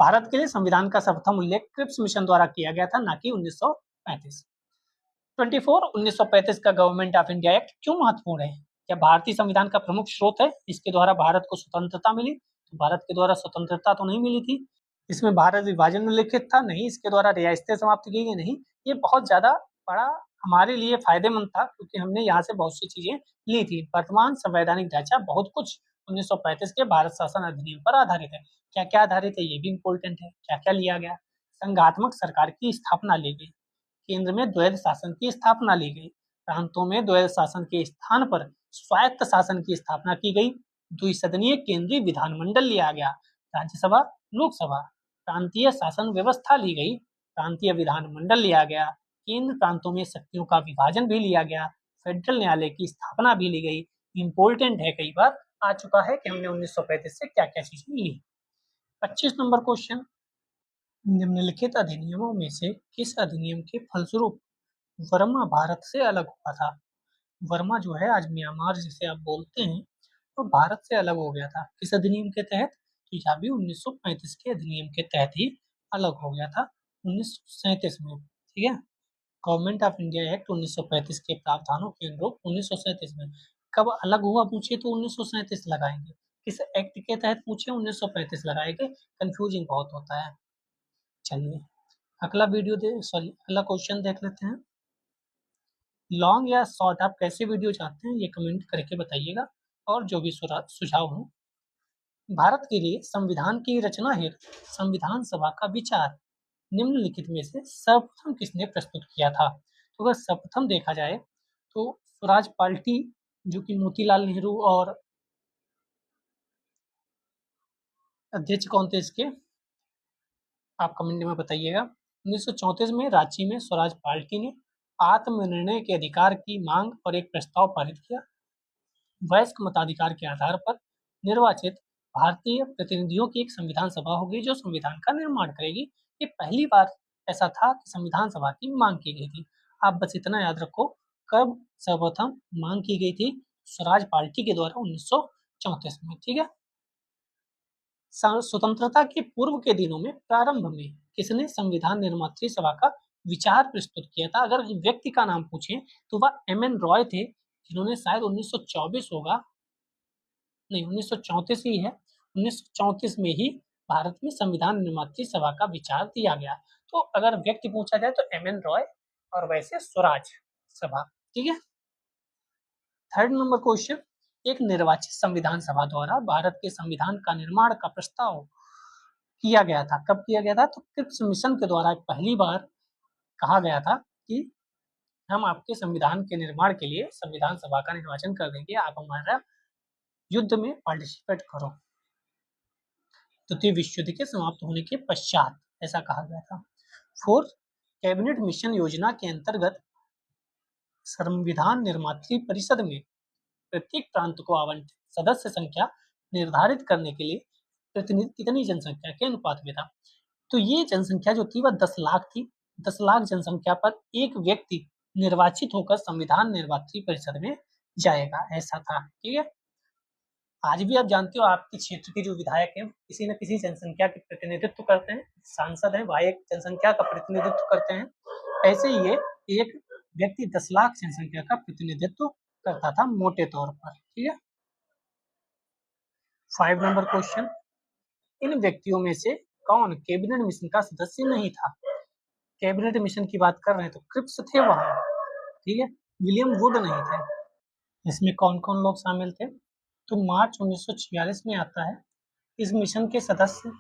भारत के लिए संविधान का सर्वप्रथम उल्लेख क्रिप्स मिशन द्वारा किया गया था, ना कि 1935। 24 1935 का गवर्नमेंट ऑफ इंडिया एक्ट क्यों महत्वपूर्ण है? क्या भारतीय संविधान का प्रमुख स्रोत है, इसके द्वारा भारत को स्वतंत्रता मिली? तो भारत के द्वारा स्वतंत्रता तो नहीं मिली थी। इसमें भारत विभाजन उल्लिखित था? नहीं। इसके द्वारा रियासतें समाप्त की गई? नहीं। ये बहुत ज्यादा बड़ा हमारे लिए फायदेमंद था, क्योंकि हमने यहाँ से बहुत सी चीजें ली थी। वर्तमान संवैधानिक ढांचा बहुत कुछ 1935 के भारत शासन अधिनियम पर आधारित है। क्या क्या आधारित है ये भी इम्पोर्टेंट है, क्या क्या लिया गया? संघात्मक सरकार की स्थापना ली गई, केंद्र में द्वैध शासन की स्थापना ली गई, प्रांतों में द्वैध शासन के स्थान पर स्वायत्त शासन की स्थापना की गई, द्विसदनीय केंद्रीय विधानमंडल लिया गया, राज्यसभा, लोकसभा, प्रांतीय शासन व्यवस्था ली गई, प्रांतीय विधानमंडल लिया गया, केंद्र प्रांतों में शक्तियों का विभाजन भी लिया गया, फेडरल न्यायालय की स्थापना भी ली गई। इंपोर्टेंट है, कई बार आ चुका है कि हमने 1935 से क्या क्या चीजें ली। 25 नंबर क्वेश्चन, निम्नलिखित अधिनियमों में से किस अधिनियम के फलस्वरूप वर्मा भारत से अलग हुआ था? वर्मा जो है आज म्यांमार जिसे आप बोलते हैं, तो भारत से अलग हो गया था। किस अधिनियम के तहत? तो यह भी 1935 के अधिनियम के तहत ही अलग हो गया था, 1937 में। ठीक है, गवर्नमेंट ऑफ इंडिया एक्ट 1935 के प्रावधानों के अनुरूप 1937 में। कब अलग हुआ पूछे तो 1937 लगाएंगे, किस एक्ट के तहत पूछे 1935 लगाएंगे, कंफ्यूजिंग बहुत होता है। चलिए अगला अगला क्वेश्चन देख लेते हैं। लॉन्ग या शॉर्ट आप कैसे वीडियो चाहते हैं ये कमेंट करके बताइएगा, और जो भी सुझाव हो। भारत के लिए संविधान की रचना हेतु संविधान सभा का विचार निम्नलिखित में से सर्वप्रथम किसने प्रस्तुत किया था? तो अगर सर्वप्रथम देखा जाए तो स्वराज पार्टी, जो कि मोतीलाल नेहरू और अध्यक्ष कौन थे इसके, आप कमेंट में बताइएगा। 1934 में रांची में स्वराज पार्टी ने आत्मनिर्णय के अधिकार की मांग पर एक प्रस्ताव पारित किया। वयस्क मताधिकार के आधार पर निर्वाचित भारतीय प्रतिनिधियों की एक संविधान सभा होगी जो संविधान का निर्माण करेगी। ये पहली बार ऐसा था कि संविधान सभा की मांग की गई थी। आप बस इतना याद रखो, कब सर्वप्रथम मांग की गई थी? स्वराज पार्टी के द्वारा 1934 में। ठीक है। स्वतंत्रता के पूर्व के दिनों में प्रारंभ में किसने संविधान निर्मात्री सभा का विचार प्रस्तुत किया था? अगर व्यक्ति का नाम पूछे तो वह एम.एन. रॉय थे, जिन्होंने शायद 1924 होगा, नहीं 1934 ही है, 1934 में ही भारत में संविधान निर्मात्री सभा का विचार दिया गया। तो अगर व्यक्ति पूछा जाए तो एम.एन. रॉय, और वैसे स्वराज सभा। ठीक है। थर्ड नंबर क्वेश्चन, एक निर्वाचित संविधान सभा द्वारा भारत के संविधान का निर्माण का प्रस्ताव किया गया था। कब किया गया था? तो क्रिप्स मिशन के द्वारा पहली बार कहा गया था कि हम आपके संविधान के निर्माण के लिए संविधान सभा का निर्वाचन कर देंगे, आप हमारा युद्ध में पार्टिसिपेट करो। द्वितीय विश्व युद्ध के समाप्त होने के पश्चात ऐसा कहा गया था। फोर्थ, कैबिनेट मिशन योजना के अंतर्गत संविधान निर्मात्री परिषद में प्रत्येक प्रांत को आवंटित सदस्य संख्या निर्धारित करने के लिए प्रतिनिधि कितनी जनसंख्या के अनुपात में था? तो ये जनसंख्या जो थी वह 10 लाख थी। 10 लाख जनसंख्या पर एक व्यक्ति निर्वाचित होकर संविधान निर्मात्री परिषद में जाएगा, ऐसा था। ठीक है। आज भी आप जानते हो आपके क्षेत्र के जो विधायक हैं किसी न किसी जनसंख्या के प्रतिनिधित्व करते हैं। सांसद हैं वह एक जनसंख्या का प्रतिनिधित्व करते हैं। ऐसे ही ये एक व्यक्ति 10 लाख जनसंख्या का प्रतिनिधित्व करता था मोटे तौर पर। ठीक है। 5 नंबर क्वेश्चन, इन व्यक्तियों में से कौन कैबिनेट मिशन का सदस्य नहीं था? कैबिनेट मिशन की बात कर रहे हैं तो क्रिप्स थे वहां। ठीक है। विलियम वुड नहीं थे। इसमें कौन कौन लोग शामिल थे? तो मार्च 1946 में आता है। इस मिशन के सदस्य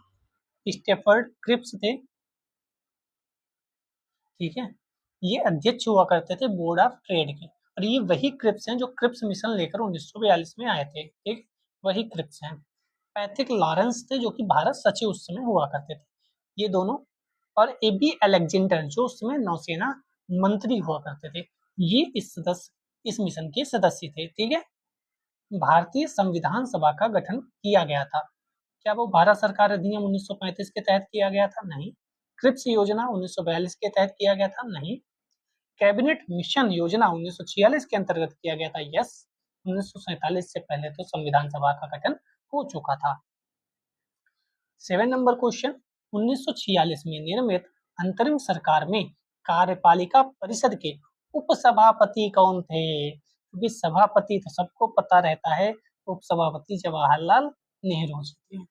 स्टेफर्ड क्रिप्स थे। ठीक है। ये अध्यक्ष हुआ करते थे बोर्ड ऑफ ट्रेड के, और ये वही क्रिप्स हैं जो क्रिप्स मिशन लेकर 1942 में आए थे। ठीक, वही क्रिप्स हैं। पैथिक लॉरेंस थे जो कि भारत सचिव उस समय हुआ करते थे, ये दोनों। और ए.बी. अलेक्जेंडर जो उस समय नौसेना मंत्री हुआ करते थे, ये इस मिशन के सदस्य थे। ठीक है। भारतीय संविधान सभा का गठन किया गया था। क्या वो भारत सरकार अधिनियम 1935 के तहत किया गया था? नहीं। क्रिप्स योजना 1942 के तहत किया गया था? नहीं। कैबिनेट मिशन योजना 1946 के अंतर्गत किया गया था? यस। 1947 से पहले तो संविधान सभा का गठन हो चुका था। 7 नंबर क्वेश्चन, 1946 में निर्मित अंतरिम सरकार में कार्यपालिका परिषद के उपसभापति कौन थे? क्योंकि सभापति तो सबको पता रहता है, उपसभापति जवाहरलाल नेहरू जी थे।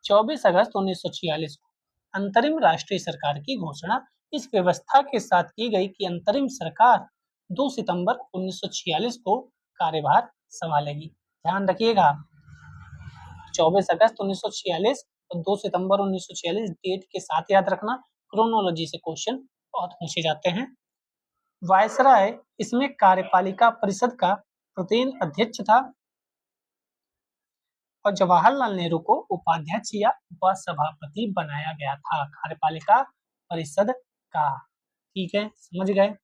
24 अगस्त 1946 को अंतरिम राष्ट्रीय सरकार की घोषणा इस व्यवस्था के साथ की गई कि अंतरिम सरकार 2 सितंबर 1946 को कार्यभार संभालेगी। ध्यान रखिएगा, 24 अगस्त 1946 और 2 सितंबर 1946 डेट के साथ याद रखना। क्रोनोलॉजी से क्वेश्चन बहुत पूछे जाते हैं। वायसराय इसमें कार्यपालिका परिषद का प्रथम अध्यक्ष था, और जवाहरलाल नेहरू को उपाध्यक्ष या उपसभापति बनाया गया था कार्यपालिका परिषद का। ठीक है, समझ गए।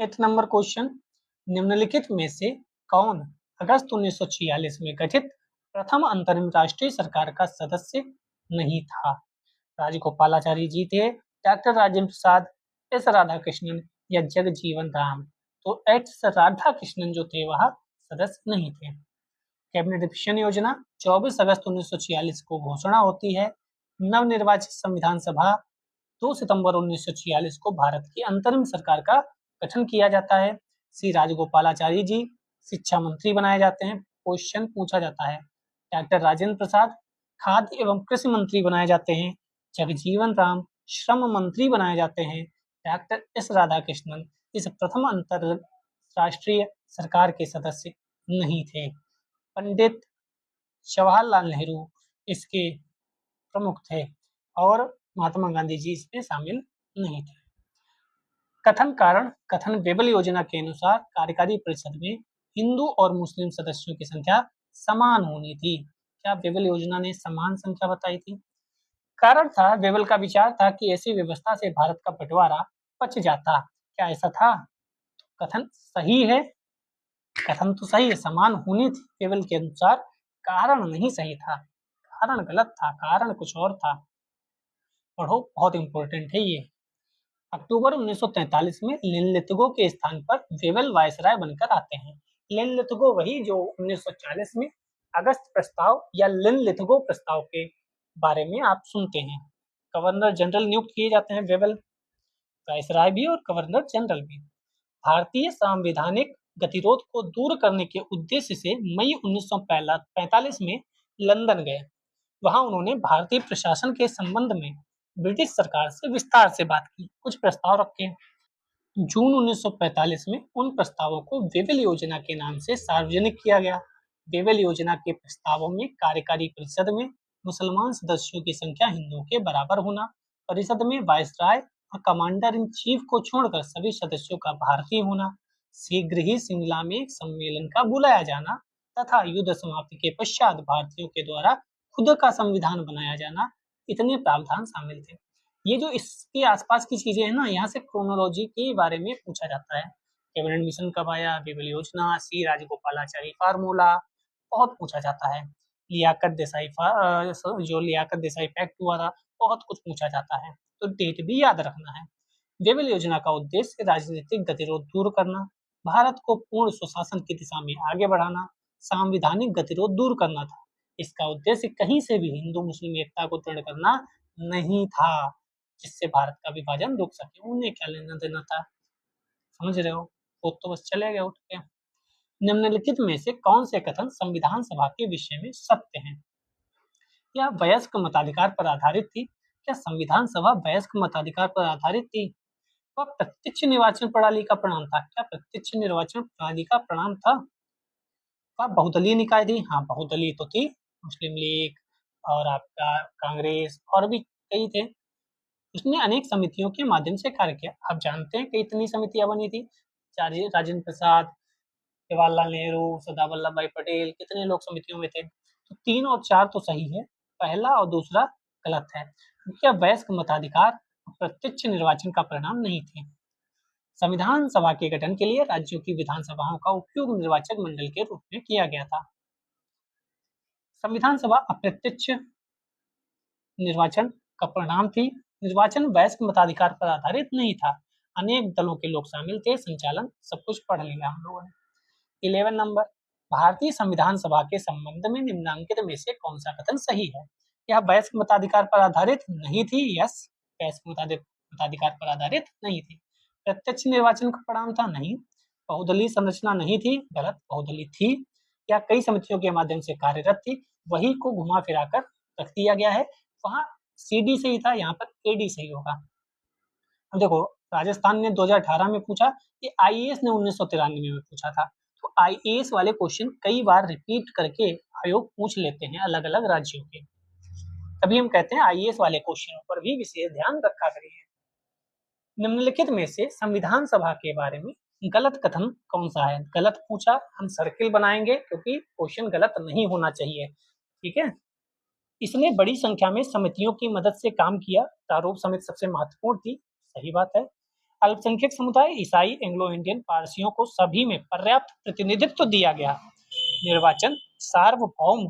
8 नंबर क्वेश्चन, निम्नलिखित में से कौन अगस्त 1946 में गठित प्रथम अंतरिम राष्ट्रीय सरकार का सदस्य नहीं था? राजगोपालाचारी जी थे, डॉक्टर राजेंद्र प्रसाद, एस राधाकृष्णन या जगजीवन राम? तो एस राधाकृष्णन जो थे वह सदस्य नहीं थे। कैबिनेट मिशन योजना 24 अगस्त 1946 को घोषणा होती है। नवनिर्वाचित संविधान सभा 2 सितंबर 1946 को भारत की अंतरिम सरकार का गठन किया जाता है। श्री राजगोपालाचारी जी शिक्षा मंत्री बनाए जाते हैं। क्वेश्चन पूछा जाता है। डॉक्टर राजेंद्र प्रसाद खाद्य एवं कृषि मंत्री बनाए जाते हैं। जगजीवन राम श्रम मंत्री बनाए जाते हैं। डॉक्टर एस राधाकृष्णन इस प्रथम अंतरराष्ट्रीय सरकार के सदस्य नहीं थे। पंडित जवाहरलाल नेहरू इसके प्रमुख थे, और महात्मा गांधी जी इसमें शामिल नहीं थे। कथन कारण, कथन बेबल योजना के अनुसार कार्यकारी परिषद में हिंदू और मुस्लिम सदस्यों की संख्या समान होनी थी। क्या बेबल योजना ने समान संख्या बताई थी? कारण था, वेवल का विचार था कि ऐसी व्यवस्था से भारत का बंटवारा पच जाता। क्या ऐसा था? कथन सही है, कथन तो सही है, समान होनी थी वेवल के अनुसार, कारण नहीं सही था, कारण गलत था, कारण कुछ और था। पढ़ो, बहुत इंपॉर्टेंट है ये। अक्टूबर 1943 में लिनलिथगो के स्थान पर वेवल वायसराय बनकर आते हैं। लिनलिथगो वही जो 1940 में अगस्त प्रस्ताव या लिनलिथगो प्रस्ताव के बारे में आप सुनते हैं। गवर्नर जनरल नियुक्त किए जाते हैं वेवल, वायसराय भी और गवर्नर जनरल भी। भारतीय संवैधानिक गतिरोध को दूर करने के उद्देश्य से मई 1945 में लंदन गए। वहां उन्होंने भारतीय प्रशासन के संबंध में ब्रिटिश सरकार से विस्तार से बात की, कुछ प्रस्ताव रखे। जून 1945 में उन प्रस्तावों को वेवल योजना के नाम से सार्वजनिक किया गया। वेवल योजना के प्रस्तावों में कार्यकारी परिषद में मुसलमान सदस्यों की संख्या हिंदुओं के बराबर होना, परिषद में वायसराय और कमांडर इन चीफ को छोड़कर सभी सदस्यों का भारतीय होना, शीघ्र ही शिमला में एक सम्मेलन का बुलाया जाना तथा युद्ध समाप्ति के पश्चात भारतीयों के द्वारा खुद का संविधान बनाया जाना, इतने प्रावधान शामिल थे। ये जो इसके आसपास की चीजें हैं ना, यहाँ से क्रोनोलॉजी के बारे में पूछा जाता है। कैबिनेट मिशन कब आया, वेवल योजना, सी राजगोपालाचारी फार्मूला, बहुत पूछा जाता है। जो लियाकत देसाई पैक्ट हुआ था, बहुत कुछ पूछा जाता है, तो डेट भी याद रखना है। वेवल योजना का उद्देश्य राजनीतिक गतिरोध दूर करना, भारत को पूर्ण सुशासन की दिशा में आगे बढ़ाना, सांविधानिक गतिरोध दूर करना था। इसका उद्देश्य कहीं से भी हिंदू मुस्लिम एकता को दृढ़ करना नहीं था, जिससे भारत का विभाजन रुक सके। उन्हें क्या लेना देना था, समझ रहे हो? वो तो बस चले गए उठ के। निम्नलिखित में से कौन से कथन संविधान सभा के विषय में सत्य हैं? क्या वयस्क मताधिकार पर आधारित थी? क्या संविधान सभा वयस्क मताधिकार पर आधारित थी? वह प्रत्यक्ष निर्वाचन प्रणाली का परिणाम था? क्या प्रत्यक्ष निर्वाचन प्रणाली का परिणाम था? वह बहुदलीय निकाय थी? हाँ, बहुदलीय तो थी। मुस्लिम लीग और आपका कांग्रेस और भी कई थे। उसने अनेक समितियों के माध्यम से कार्य किया। आप जानते हैं कितनी समितियां बनी थी? राजेंद्र प्रसाद, जवाहरलाल नेहरू, सरदार वल्लभ भाई पटेल, कितने लोग समितियों में थे? तो 3 और 4 तो सही है, पहला और दूसरा गलत है, क्योंकि वयस्क मताधिकार प्रत्यक्ष निर्वाचन का परिणाम नहीं थे। संविधान सभा के गठन के लिए राज्यों की विधानसभाओं का उपयोग निर्वाचक मंडल के रूप में किया गया था। संविधान सभा अप्रत्यक्ष निर्वाचन का परिणाम थी। निर्वाचन वयस्क मताधिकार पर आधारित नहीं था। अनेक दलों के लोग शामिल थे, संचालन सब कुछ पढ़ लिया हम लोगों ने। 11 नंबर, भारतीय संविधान सभा के संबंध में निम्नांकित में से कौन सा कथन सही है? यह वयस्क मताधिकार पर आधारित नहीं थी? यस, वयस्क मताधिकार पर आधारित नहीं थी। प्रत्यक्ष निर्वाचन का परिणाम था? नहीं। बहुदलीय संरचना नहीं थी? गलत, बहुदलीय थी। या कई समितियों के माध्यम से कार्यरत थी? वही को घुमा फिरा कर रख दिया गया है। वहां CD सही था, यहाँ पर AD सही होगा। अब देखो, राजस्थान ने 2018 में पूछा, ये IAS ने 1993 में पूछा था। तो IAS वाले क्वेश्चन कई बार रिपीट करके आयोग पूछ लेते हैं अलग अलग राज्यों के, तभी हम कहते हैं IAS वाले क्वेश्चनों पर भी विशेष ध्यान रखा करिए। निम्नलिखित में से संविधान सभा के बारे में गलत कथन कौन सा है? गलत पूछा, हम सर्किल बनाएंगे क्योंकि क्वेश्चन गलत नहीं होना चाहिए, ठीक है। इसने बड़ी संख्या में समितियों की मदद से काम किया, प्रारूप समिति सबसे महत्वपूर्ण थी, सही बात है। अल्पसंख्यक समुदाय, ईसाई, एंग्लो इंडियन, पारसियों को सभी में पर्याप्त प्रतिनिधित्व दिया गया। निर्वाचन सार्वभौम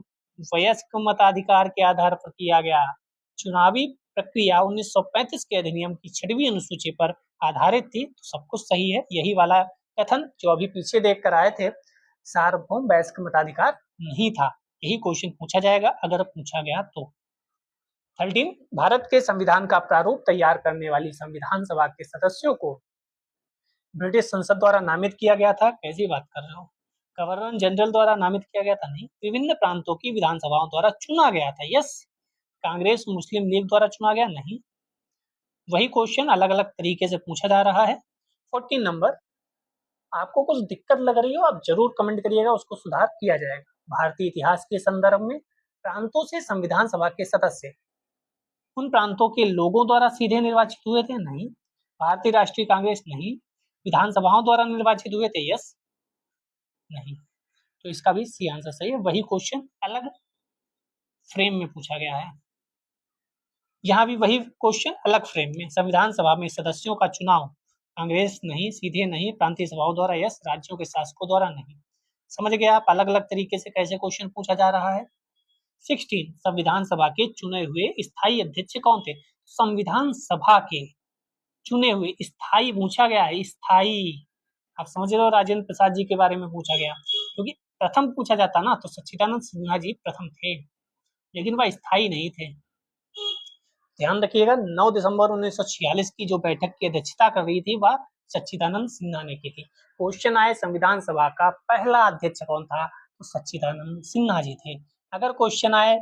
वयस्क मताधिकार के आधार पर किया गया। चुनावी प्रक्रिया 1935 के अधिनियम की 6वीं अनुसूची पर आधारित थी, तो सब कुछ सही है। यही वाला कथन जो अभी पीछे देख कर आए थे, सार्वभौम वयस्क मताधिकार नहीं था। यही क्वेश्चन पूछा जाएगा अगर पूछा गया तो। 13, भारत के संविधान का प्रारूप तैयार करने वाली संविधान सभा के सदस्यों को ब्रिटिश संसद द्वारा नामित किया गया था। कैसी बात कर रहे हो? गवर्नर जनरल द्वारा नामित किया गया था? नहीं। विभिन्न प्रांतों की विधानसभाओं द्वारा चुना गया था? यस। कांग्रेस मुस्लिम लीग द्वारा चुना गया? नहीं। वही क्वेश्चन अलग अलग तरीके से पूछा जा रहा है। 14 नंबर, आपको कुछ दिक्कत लग रही हो आप जरूर कमेंट करिएगा, उसको सुधार किया जाएगा। भारतीय इतिहास के संदर्भ में प्रांतों से संविधान सभा के सदस्य उन प्रांतों के लोगों द्वारा सीधे निर्वाचित हुए थे? नहीं। भारतीय राष्ट्रीय कांग्रेस? नहीं। विधानसभाओं द्वारा निर्वाचित हुए थे? यस। नहीं। तो इसका भी सी आंसर सही है। वही क्वेश्चन अलग फ्रेम में पूछा गया है। यहाँ भी वही क्वेश्चन अलग फ्रेम में। संविधान सभा में सदस्यों का चुनाव कांग्रेस नहीं, सीधे नहीं, प्रांतीय सभाओं द्वारा, यस, राज्यों के शासकों द्वारा नहीं। समझ गए आप अलग अलग तरीके से कैसे क्वेश्चन पूछा जा रहा है। 16 संविधान सभा के चुने हुए स्थायी अध्यक्ष कौन थे? संविधान सभा के चुने हुए स्थायी पूछा गया है, स्थायी। आप समझ रहे हो, राजेंद्र प्रसाद जी के बारे में पूछा गया, क्योंकि प्रथम पूछा जाता ना तो सच्चिदानंद सिन्हा जी प्रथम थे, लेकिन वह स्थायी नहीं थे। ध्यान रखिएगा 9 दिसंबर 1946 की जो बैठक की अध्यक्षता कर रही थी वह सच्चिदानंद सिन्हा ने की थी। क्वेश्चन आए संविधान सभा का पहला अध्यक्ष कौन था, तो सच्चिदानंद सिन्हा जी थे। अगर क्वेश्चन आए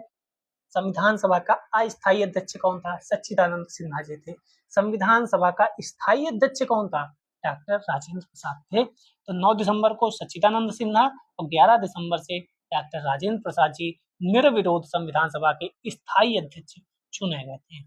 संविधान सभा का अस्थायी अध्यक्ष कौन था, सच्चिदानंद सिन्हा जी थे। संविधान सभा का स्थायी अध्यक्ष कौन था, डॉक्टर राजेंद्र प्रसाद थे। तो 9 दिसंबर को सच्चिदानंद सिन्हा और 11 दिसंबर से डॉक्टर राजेंद्र प्रसाद जी निर्विरोध संविधान सभा के स्थायी अध्यक्ष चुने गए थे।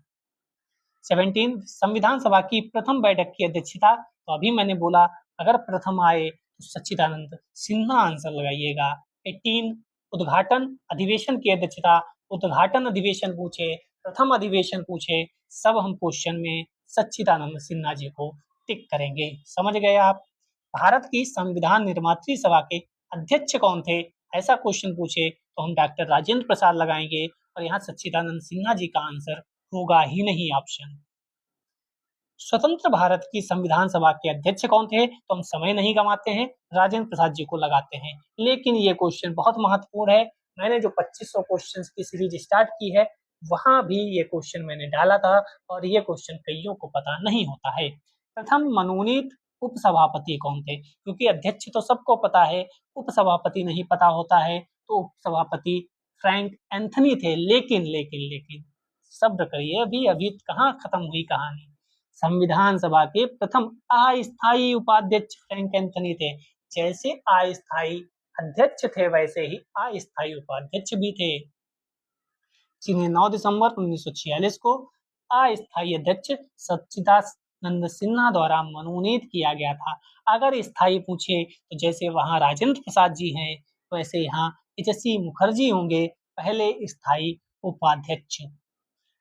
17 संविधान सभा की प्रथम बैठक की अध्यक्षता, तो अभी मैंने बोला अगर प्रथम आए तो सच्चिदानंद सिन्हा आंसर लगाइएगा। 18 उद्घाटन अधिवेशन की अध्यक्षता, उद्घाटन अधिवेशन पूछे, प्रथम अधिवेशन पूछे, सब हम क्वेश्चन में सच्चिदानंद सिन्हा जी को टिक करेंगे। समझ गए आप। भारत की संविधान निर्मात्री सभा के अध्यक्ष कौन थे, ऐसा क्वेश्चन पूछे तो हम डॉक्टर राजेंद्र प्रसाद लगाएंगे और यहाँ सच्चिदानंद सिन्हा जी का आंसर होगा ही नहीं ऑप्शन। स्वतंत्र भारत की संविधान सभा के अध्यक्ष कौन थे, तो हम समय नहीं गंवाते हैं, राजेंद्र प्रसाद जी को लगाते हैं। लेकिन ये क्वेश्चन बहुत महत्वपूर्ण है। मैंने जो 2500 क्वेश्चंस की सीरीज स्टार्ट की है वहां भी ये क्वेश्चन मैंने डाला था और ये क्वेश्चन कईयों को पता नहीं होता है। प्रथम मनोनीत उपसभापति कौन थे, क्योंकि अध्यक्ष तो सबको पता है, उपसभापति नहीं पता होता है, तो उपसभापति फ्रैंक एंथनी थे। लेकिन लेकिन लेकिन सब्र करिए, अभी अभी कहाँ खत्म हुई कहानी। संविधान सभा के प्रथम अस्थायी उपाध्यक्ष फ्रैंक एंथनी थे। जैसे अस्थायी अध्यक्ष थे वैसे ही अस्थायी उपाध्यक्ष भी थे, जिन्हें 9 दिसंबर 1946 को अस्थायी अध्यक्ष सच्चिदानंद सिन्हा द्वारा मनोनीत किया गया था। अगर स्थायी पूछे तो जैसे वहां राजेंद्र प्रसाद जी हैं वैसे यहाँ एच.सी. मुखर्जी होंगे पहले स्थायी उपाध्यक्ष।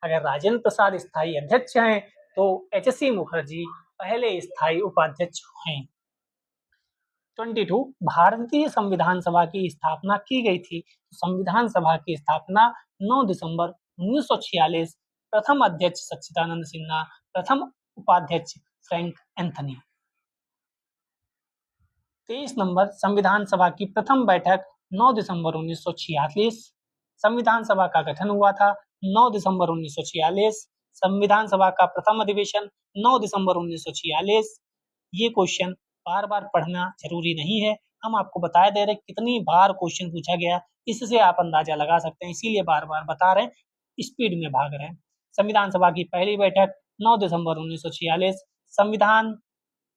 अगर राजेंद्र प्रसाद स्थायी अध्यक्ष हैं तो एच.सी. मुखर्जी पहले स्थायी उपाध्यक्ष हैं। 22 भारतीय संविधान सभा की स्थापना की गई थी। संविधान सभा की स्थापना 9 दिसंबर 1946, प्रथम अध्यक्ष सच्चिदानंद सिन्हा, प्रथम उपाध्यक्ष फ्रैंक एंथनी। 23 नंबर संविधान सभा की प्रथम बैठक 9 दिसंबर 1946। संविधान सभा का गठन हुआ था 9 दिसंबर 1946। संविधान सभा का प्रथम अधिवेशन 9 दिसंबर 1946। ये क्वेश्चन बार बार पढ़ना जरूरी नहीं है, हम आपको बताए दे रहे कितनी बार क्वेश्चन पूछा गया, इससे आप अंदाजा लगा सकते हैं, इसीलिए बार बार बता रहे हैं, स्पीड में भाग रहे हैं। संविधान सभा की पहली बैठक 9 दिसंबर 1946। संविधान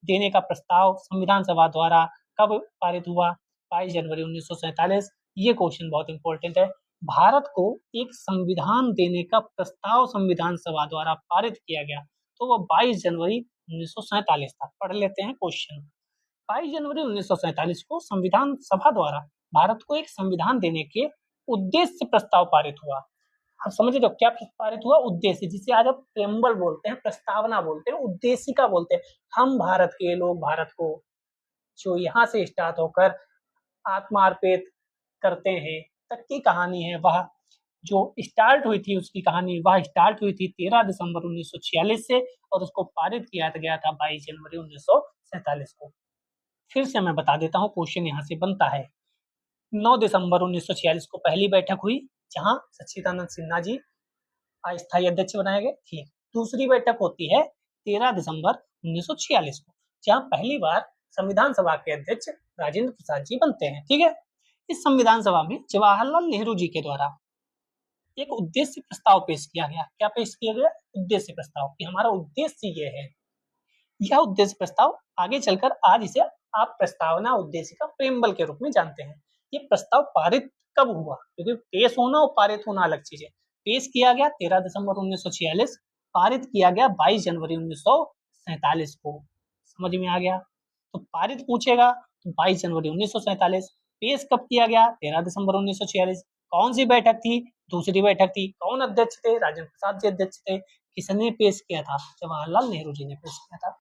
देने का प्रस्ताव संविधान सभा द्वारा कब पारित हुआ, 22 जनवरी 1947। ये क्वेश्चन बहुत इंपॉर्टेंट है। भारत को एक संविधान देने का प्रस्ताव संविधान सभा द्वारा पारित किया गया तो वो 22 जनवरी 1947 था। पढ़ लेते हैं क्वेश्चन। 22 जनवरी 1947 को संविधान सभा द्वारा भारत को एक संविधान देने के उद्देश्य से प्रस्ताव पारित हुआ। आप समझ लो क्या पारित हुआ, उद्देश्य, जिसे आज आप प्रेम्बल बोलते हैं, प्रस्तावना बोलते हैं, उद्देशिका बोलते हैं। हम भारत के लोग भारत को जो यहाँ से स्टार्ट होकर आत्मार्पित करते हैं तक की कहानी है, वह जो स्टार्ट हुई थी उसकी कहानी वह स्टार्ट हुई थी 13 दिसंबर 1946 से और उसको पारित किया गया था 22 जनवरी 1947 को। फिर से मैं बता देता हूँ, क्वेश्चन यहाँ से बनता है। 9 दिसंबर 1946 को पहली बैठक हुई जहाँ सच्चिदानंद सिन्हा जी अस्थायी अध्यक्ष बनाए गए। ठीक, दूसरी बैठक होती है 13 दिसंबर 1946 को, जहाँ पहली बार संविधान सभा के अध्यक्ष राजेंद्र प्रसाद जी बनते हैं। ठीक है, इस संविधान सभा में जवाहरलाल नेहरू जी के द्वारा एक उद्देश्य प्रस्ताव पेश किया गया। क्या पेश किया गया? उद्देश्य प्रस्ताव कि हमारा उद्देश्य ये है। यह उद्देश्य प्रस्ताव आगे चलकर आज इसे आप प्रस्तावना उद्देश्य का प्रेम्बल के रूप में जानते हैं। ये प्रस्ताव पारित कब हुआ, क्योंकि पेश होना और पारित होना अलग चीज है। पेश किया गया 13 दिसंबर 1946, पारित किया गया 22 जनवरी 1947 को। समझ में आ गया? तो पारित पूछेगा तो 22 जनवरी 1947, पेश कब किया गया? 13 दिसंबर 1946, कौन सी बैठक थी? दूसरी बैठक थी। कौन अध्यक्ष थे? राजेंद्र प्रसाद जी अध्यक्ष थे। किसने पेश किया था? जवाहरलाल नेहरू जी ने पेश किया था।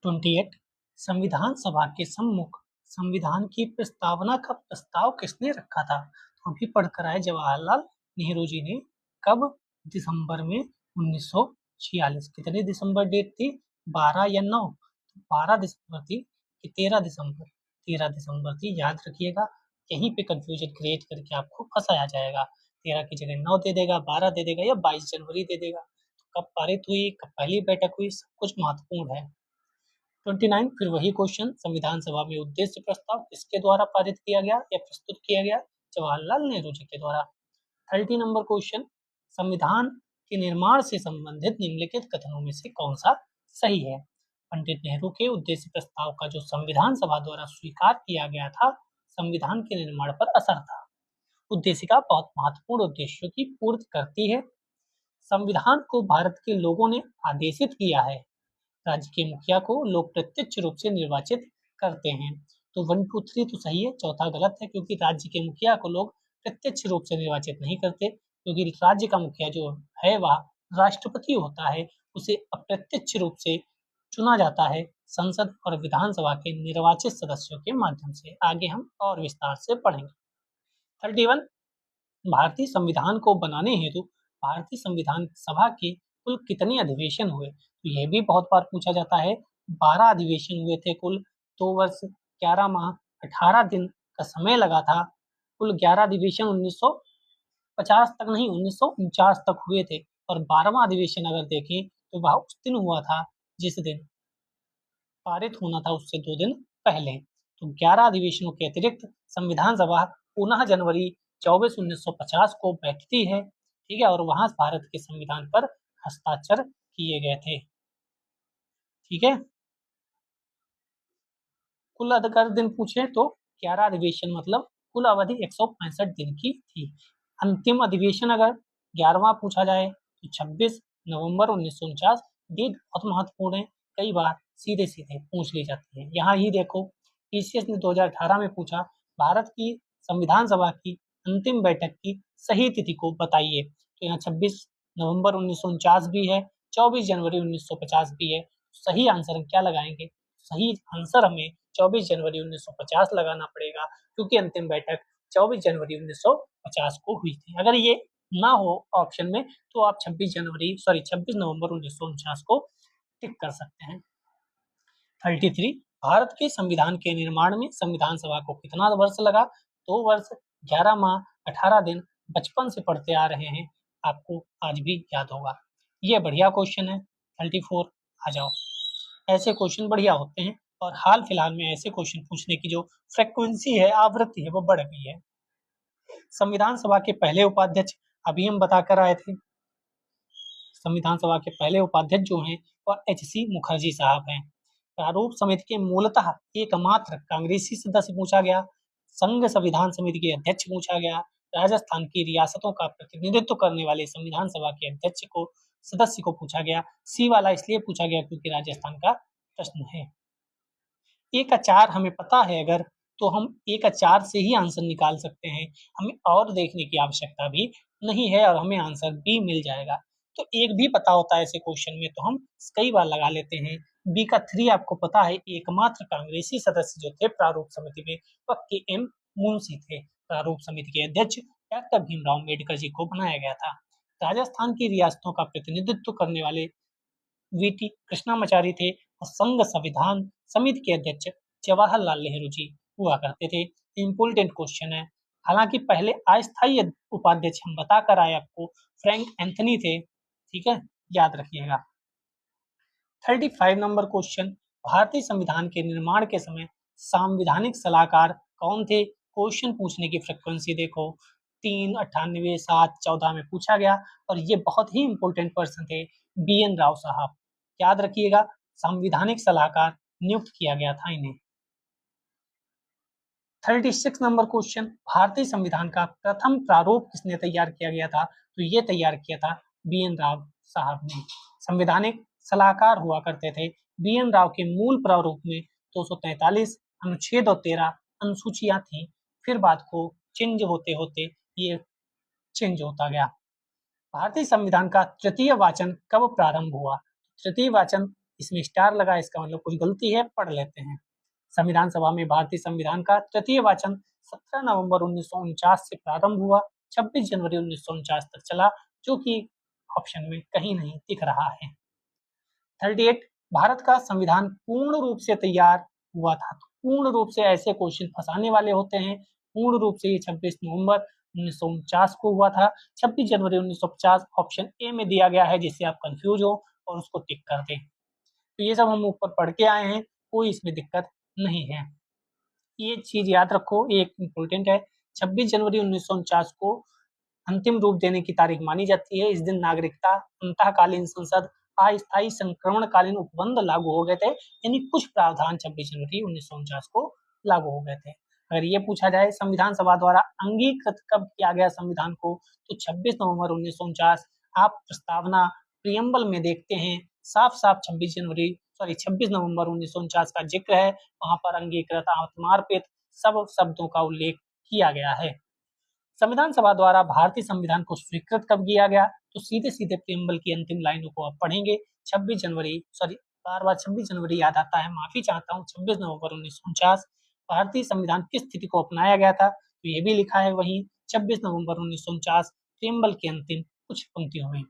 28 संविधान सभा के सम्मुख संविधान की प्रस्तावना का प्रस्ताव किसने रखा था? तो अभी पढ़कर आए जवाहरलाल नेहरू जी ने। कब? दिसंबर में 1946। कितने दिसंबर डेट थी? 12 या 9? 12 दिसंबर थी कि 13 दिसंबर? 13 दिसंबर थी, याद रखिएगा। यहीं पे कंफ्यूजन क्रिएट करके आपको फंसाया जाएगा। 13 की जगह 9 दे देगा, 12 दे देगा या 22 जनवरी दे देगा। तो कब पारित हुई, कब पहली बैठक हुई, सब कुछ महत्वपूर्ण है। 29 फिर वही क्वेश्चन, संविधान सभा में उद्देश्य प्रस्ताव किसके द्वारा पारित किया गया या प्रस्तुत किया गया? जवाहरलाल नेहरू जी के द्वारा। 30 नंबर क्वेश्चन, संविधान के निर्माण से संबंधित निम्नलिखित कथनों में से कौन सा सही है? पंडित नेहरू के उद्देश्य प्रस्ताव का जो संविधान सभा द्वारा स्वीकार किया गया था, संविधान के निर्माण पर असर था। उद्देशिका बहुत महत्वपूर्ण उद्देश्यों की पूर्ति करती है। संविधान को भारत के लोगों ने आदेशित किया है। राज्य के मुखिया को लोग प्रत्यक्ष रूप से निर्वाचित करते हैं। तो 1, 2, 3 तो सही है, चौथा गलत है, क्योंकि राज्य के मुखिया को लोग प्रत्यक्ष रूप से निर्वाचित नहीं करते, क्योंकि राज्य का मुखिया जो है वह राष्ट्रपति होता है, उसे अप्रत्यक्ष रूप से चुना जाता है संसद और विधानसभा के निर्वाचित सदस्यों के माध्यम से। आगे हम और विस्तार से पढ़ेंगे। 31 भारतीय संविधान को बनाने हेतु भारतीय संविधान सभा के कुल कितने अधिवेशन हुए? तो यह भी बहुत बार पूछा जाता है। 12 अधिवेशन हुए थे कुल। 2 वर्ष 11 माह 18 दिन का समय लगा था। कुल 11 अधिवेशन 1950 तक नहीं, 1949 तक हुए थे। और 12वां अधिवेशन अगर देखें तो वह उस दिन हुआ था जिस दिन पारित होना था, उससे 2 दिन पहले। तो 11 अधिवेशनों के अतिरिक्त संविधान सभा पुनः जनवरी 24 1950 को बैठती है, ठीक है, और वहां भारत के संविधान पर हस्ताक्षर किए गए थे, ठीक है। कुल अगर दिन पूछे तो 11 अधिवेशन मतलब कुल अवधि 165 दिन की थी। अंतिम अधिवेशन अगर 11वां पूछा जाए तो 26 नवंबर 1949। डेट बहुत महत्वपूर्ण है, कई बार सीधे सीधे पूछ ली जाती है। यहाँ ही देखो, पीसीएस ने 2018 में पूछा, भारत की संविधान सभा की अंतिम बैठक की सही तिथि को बताइए। तो यहाँ 26 नवंबर 1949 भी है, 24 जनवरी 1950 भी है। सही आंसर हम क्या लगाएंगे? सही आंसर हमें 24 जनवरी 1950 लगाना पड़ेगा, क्योंकि अंतिम बैठक 24 जनवरी 1950 को हुई थी। अगर ये ना हो ऑप्शन में तो आप 26 नवंबर 1949 को टिक कर सकते हैं। 33 भारत के संविधान के निर्माण में संविधान सभा को कितना वर्ष लगा? 2 वर्ष 11 माह 18 दिन। बचपन से पढ़ते आ रहे हैं, आपको आज भी याद होगा। ये बढ़िया क्वेश्चन है। 34 आ जाओ। ऐसे क्वेश्चन बढ़िया होते हैं और हाल फिलहाल में ऐसे क्वेश्चन पूछने की जो फ्रिक्वेंसी है, आवृत्ति है, वो बढ़ गई है। संविधान सभा के पहले उपाध्यक्ष अभी हम बताकर आए थे। संविधान सभा के पहले उपाध्यक्ष जो हैं वह एच.सी. मुखर्जी साहब हैं। प्रारूप समिति के मूलतः एकमात्र कांग्रेसी सदस्य पूछा गया। संघ संविधान समिति के अध्यक्ष पूछा गया। राजस्थान की रियासतों का प्रतिनिधित्व करने वाले संविधान सभा के अध्यक्ष को सदस्य को पूछा गया। सी वाला इसलिए पूछा गया क्योंकि राजस्थान का प्रश्न है। 1 का 4 हमें पता है अगर, तो हम 1 का 4 से ही आंसर निकाल सकते हैं। हमें और देखने की आवश्यकता भी नहीं है और हमें आंसर भी मिल जाएगा। तो 1 भी पता होता है ऐसे क्वेश्चन में तो हम कई बार लगा लेते हैं। बी का 3 आपको पता है, एकमात्र कांग्रेसी सदस्य जो थे प्रारूप समिति में वह के.एम. मुंशी थे। प्रारूप समिति के अध्यक्ष डॉक्टर भीमराव अम्बेडकर जी को बनाया गया था। राजस्थान की रियासतों का प्रतिनिधित्व करने वाले वीटी कृष्णामाचारी थे और संघ संविधान समिति के अध्यक्ष जवाहरलाल नेहरू जी हुआ करते थे। इम्पोर्टेंट क्वेश्चन है। हालांकि पहले अस्थायी उपाध्यक्ष हम बताकर आए आपको, फ्रैंक एंथनी थे, ठीक है, याद रखिएगा। 35 नंबर क्वेश्चन, भारतीय संविधान के निर्माण के समय संवैधानिक सलाहकार कौन थे? क्वेश्चन पूछने की फ्रिक्वेंसी देखो, 3, 98, 7, 14 में पूछा गया और ये बहुत ही इंपॉर्टेंट पर्सन थे, बी.एन. राव साहब। याद रखिएगा, संवैधानिक सलाहकार नियुक्त किया गया था इन्हें। 36 नंबर क्वेश्चन, भारतीय संविधान का प्रथम प्रारूप किसने तैयार किया गया था? तो ये तैयार किया था बी.एन. राव साहब ने। संवैधानिक सलाहकार हुआ करते थे। बी.एन. राव के मूल प्रारूप में 243 अनुच्छेद और 13 अनुसूचियां थी। फिर बात को चेंज होते होते ये चेंज होता गया। भारतीय संविधान का तृतीय वाचन कब प्रारंभ हुआ? तृतीय वाचन, इसमें स्टार लगा, इसका मतलब कुछ गलती है, पढ़ लेते हैं। संविधान सभा में भारतीय संविधान का तृतीय वाचन 17 नवंबर 1949 से प्रारंभ हुआ, 26 जनवरी 1949 तक चला, जो कि ऑप्शन में कहीं नहीं दिख रहा है। 38, भारत का संविधान पूर्ण रूप से तैयार हुआ था। तो पूर्ण रूप से ऐसे क्वेश्चन फंसाने वाले होते हैं। पूर्ण रूप से ये 26 नवंबर 1949 को हुआ था। 26 जनवरी 1950 ऑप्शन ए में दिया गया है, जिससे आप कंफ्यूज हो और उसको टिक कर दें। तो ये सब हम ऊपर पढ़ के आए हैं, कोई इसमें दिक्कत नहीं है। ये चीज याद रखो, ये एक इम्पोर्टेंट है। 26 जनवरी 1949 को अंतिम रूप देने की तारीख मानी जाती है। इस दिन नागरिकता अंतःकालीन संसद अस्थायी संक्रमणकालीन उपबंध लागू हो गए थे, यानी कुछ प्रावधान 26 जनवरी 1949 को लागू हो गए थे। अगर ये पूछा जाए संविधान सभा द्वारा अंगीकृत कब किया गया संविधान को, तो 26 नवंबर 1949। आप प्रस्तावना प्रियम्बल में देखते हैं, साफ साफ 26 नवंबर 1949 का जिक्र है। वहां पर अंगीकृत, आत्मार्पित सब शब्दों का उल्लेख किया गया है। संविधान सभा द्वारा भारतीय संविधान को स्वीकृत कब किया गया, तो सीधे सीधे प्रियम्बल की अंतिम लाइनों को आप पढ़ेंगे। 26 जनवरी, बार बार 26 जनवरी याद आता है, माफी चाहता हूँ। 26 नवंबर 1949 भारतीय संविधान किस स्थिति को अपनाया गया था, तो ये भी लिखा है वही 26 नवंबर 1949 प्रियम्बल की अंतिम कुछ पंक्तियों में।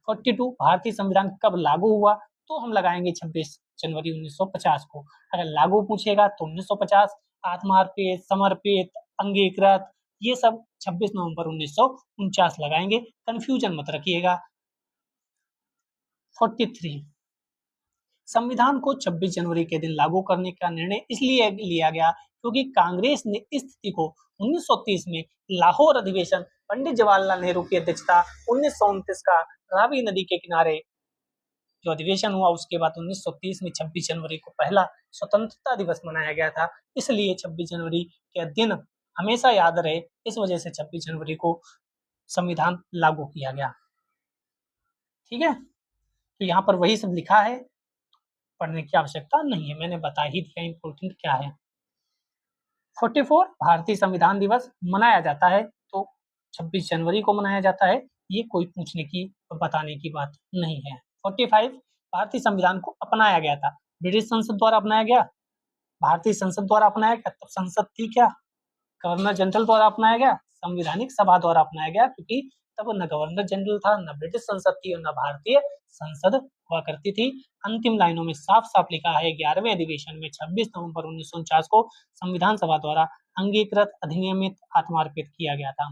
42, भारतीय संविधान कब लागू हुआ, तो हम लगाएंगे 26 जनवरी 1950 को। अगर लागू पूछेगा तो 1950, आत्मार्पित, समर्पित, अंगीकृत, ये सब 26 नवंबर 1949 लगाएंगे, कंफ्यूजन मत रखिएगा। 43, संविधान को 26 जनवरी के दिन लागू करने का निर्णय इसलिए लिया गया क्योंकि कांग्रेस ने इस स्थिति को 1930 में लाहौर अधिवेशन, पंडित जवाहरलाल नेहरू की अध्यक्षता, 1929 का रावी नदी के किनारे जो अधिवेशन हुआ, उसके बाद 1930 में 26 जनवरी को पहला स्वतंत्रता दिवस मनाया गया था। इसलिए 26 जनवरी के दिन हमेशा याद रहे, इस वजह से 26 जनवरी को संविधान लागू किया गया। ठीक है, तो यहाँ पर वही सब लिखा है, पढ़ने की आवश्यकता नहीं है, मैंने बता ही दिया इम्पोर्टेंट क्या है। 44, भारतीय संविधान दिवस मनाया जाता है तो 26 जनवरी को मनाया जाता है, ये कोई पूछने की और बताने की बात नहीं है। 45, भारतीय संविधान को अपनाया गया था, ब्रिटिश संसद द्वारा अपनाया गया, भारतीय संसद द्वारा अपनाया गया, तब संसद थी क्या, गवर्नर जनरल द्वारा अपनाया गया, संविधानिक सभा द्वारा अपनाया गया, क्योंकि तब न गवर्नर जनरल था, न ब्रिटिश संसद थी और न भारतीय संसद हुआ करती थी। अंतिम लाइनों में साफ साफ लिखा है 11वें अधिवेशन में 26 नवंबर 1949 को संविधान सभा द्वारा अंगीकृत, अधिनियमित, आत्मार्पित किया गया था।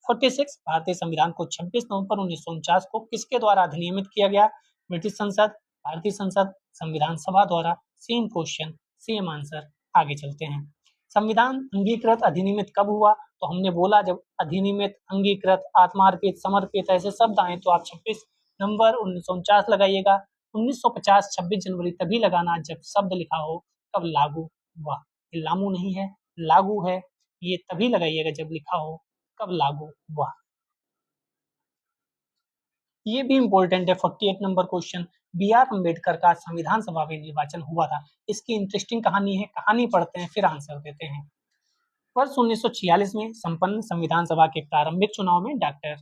46, भारतीय संविधान को 26 नवंबर 1949 को किसके द्वारा अधिनियमित किया गया, ब्रिटिश संसद, भारतीय संसद, संविधान सभा द्वारा। सेम क्वेश्चन सेम आंसर, आगे चलते हैं। संविधान अंगीकृत अधिनियमित कब हुआ, तो हमने बोला जब अधिनियमित, अंगीकृत, आत्मार्पित, समर्पित ऐसे शब्द आए तो आप 26 नवंबर 1949 लगाइएगा। 1950 26 जनवरी तभी लगाना जब शब्द लिखा हो कब लागू हुआ, ये लामू नहीं है, लागू है, ये तभी लगाइएगा जब लिखा हो कब लागू हुआ। ये भी इम्पोर्टेंट है। 48 number question, B R Ambedkar का संविधान सभा में निर्वाचन हुआ था, इसकी इंटरेस्टिंग कहानी है, कहानी पढ़ते हैं फिर आंसर देते हैं। वर्ष 1946 में संपन्न संविधान सभा के प्रारंभिक चुनाव में डॉक्टर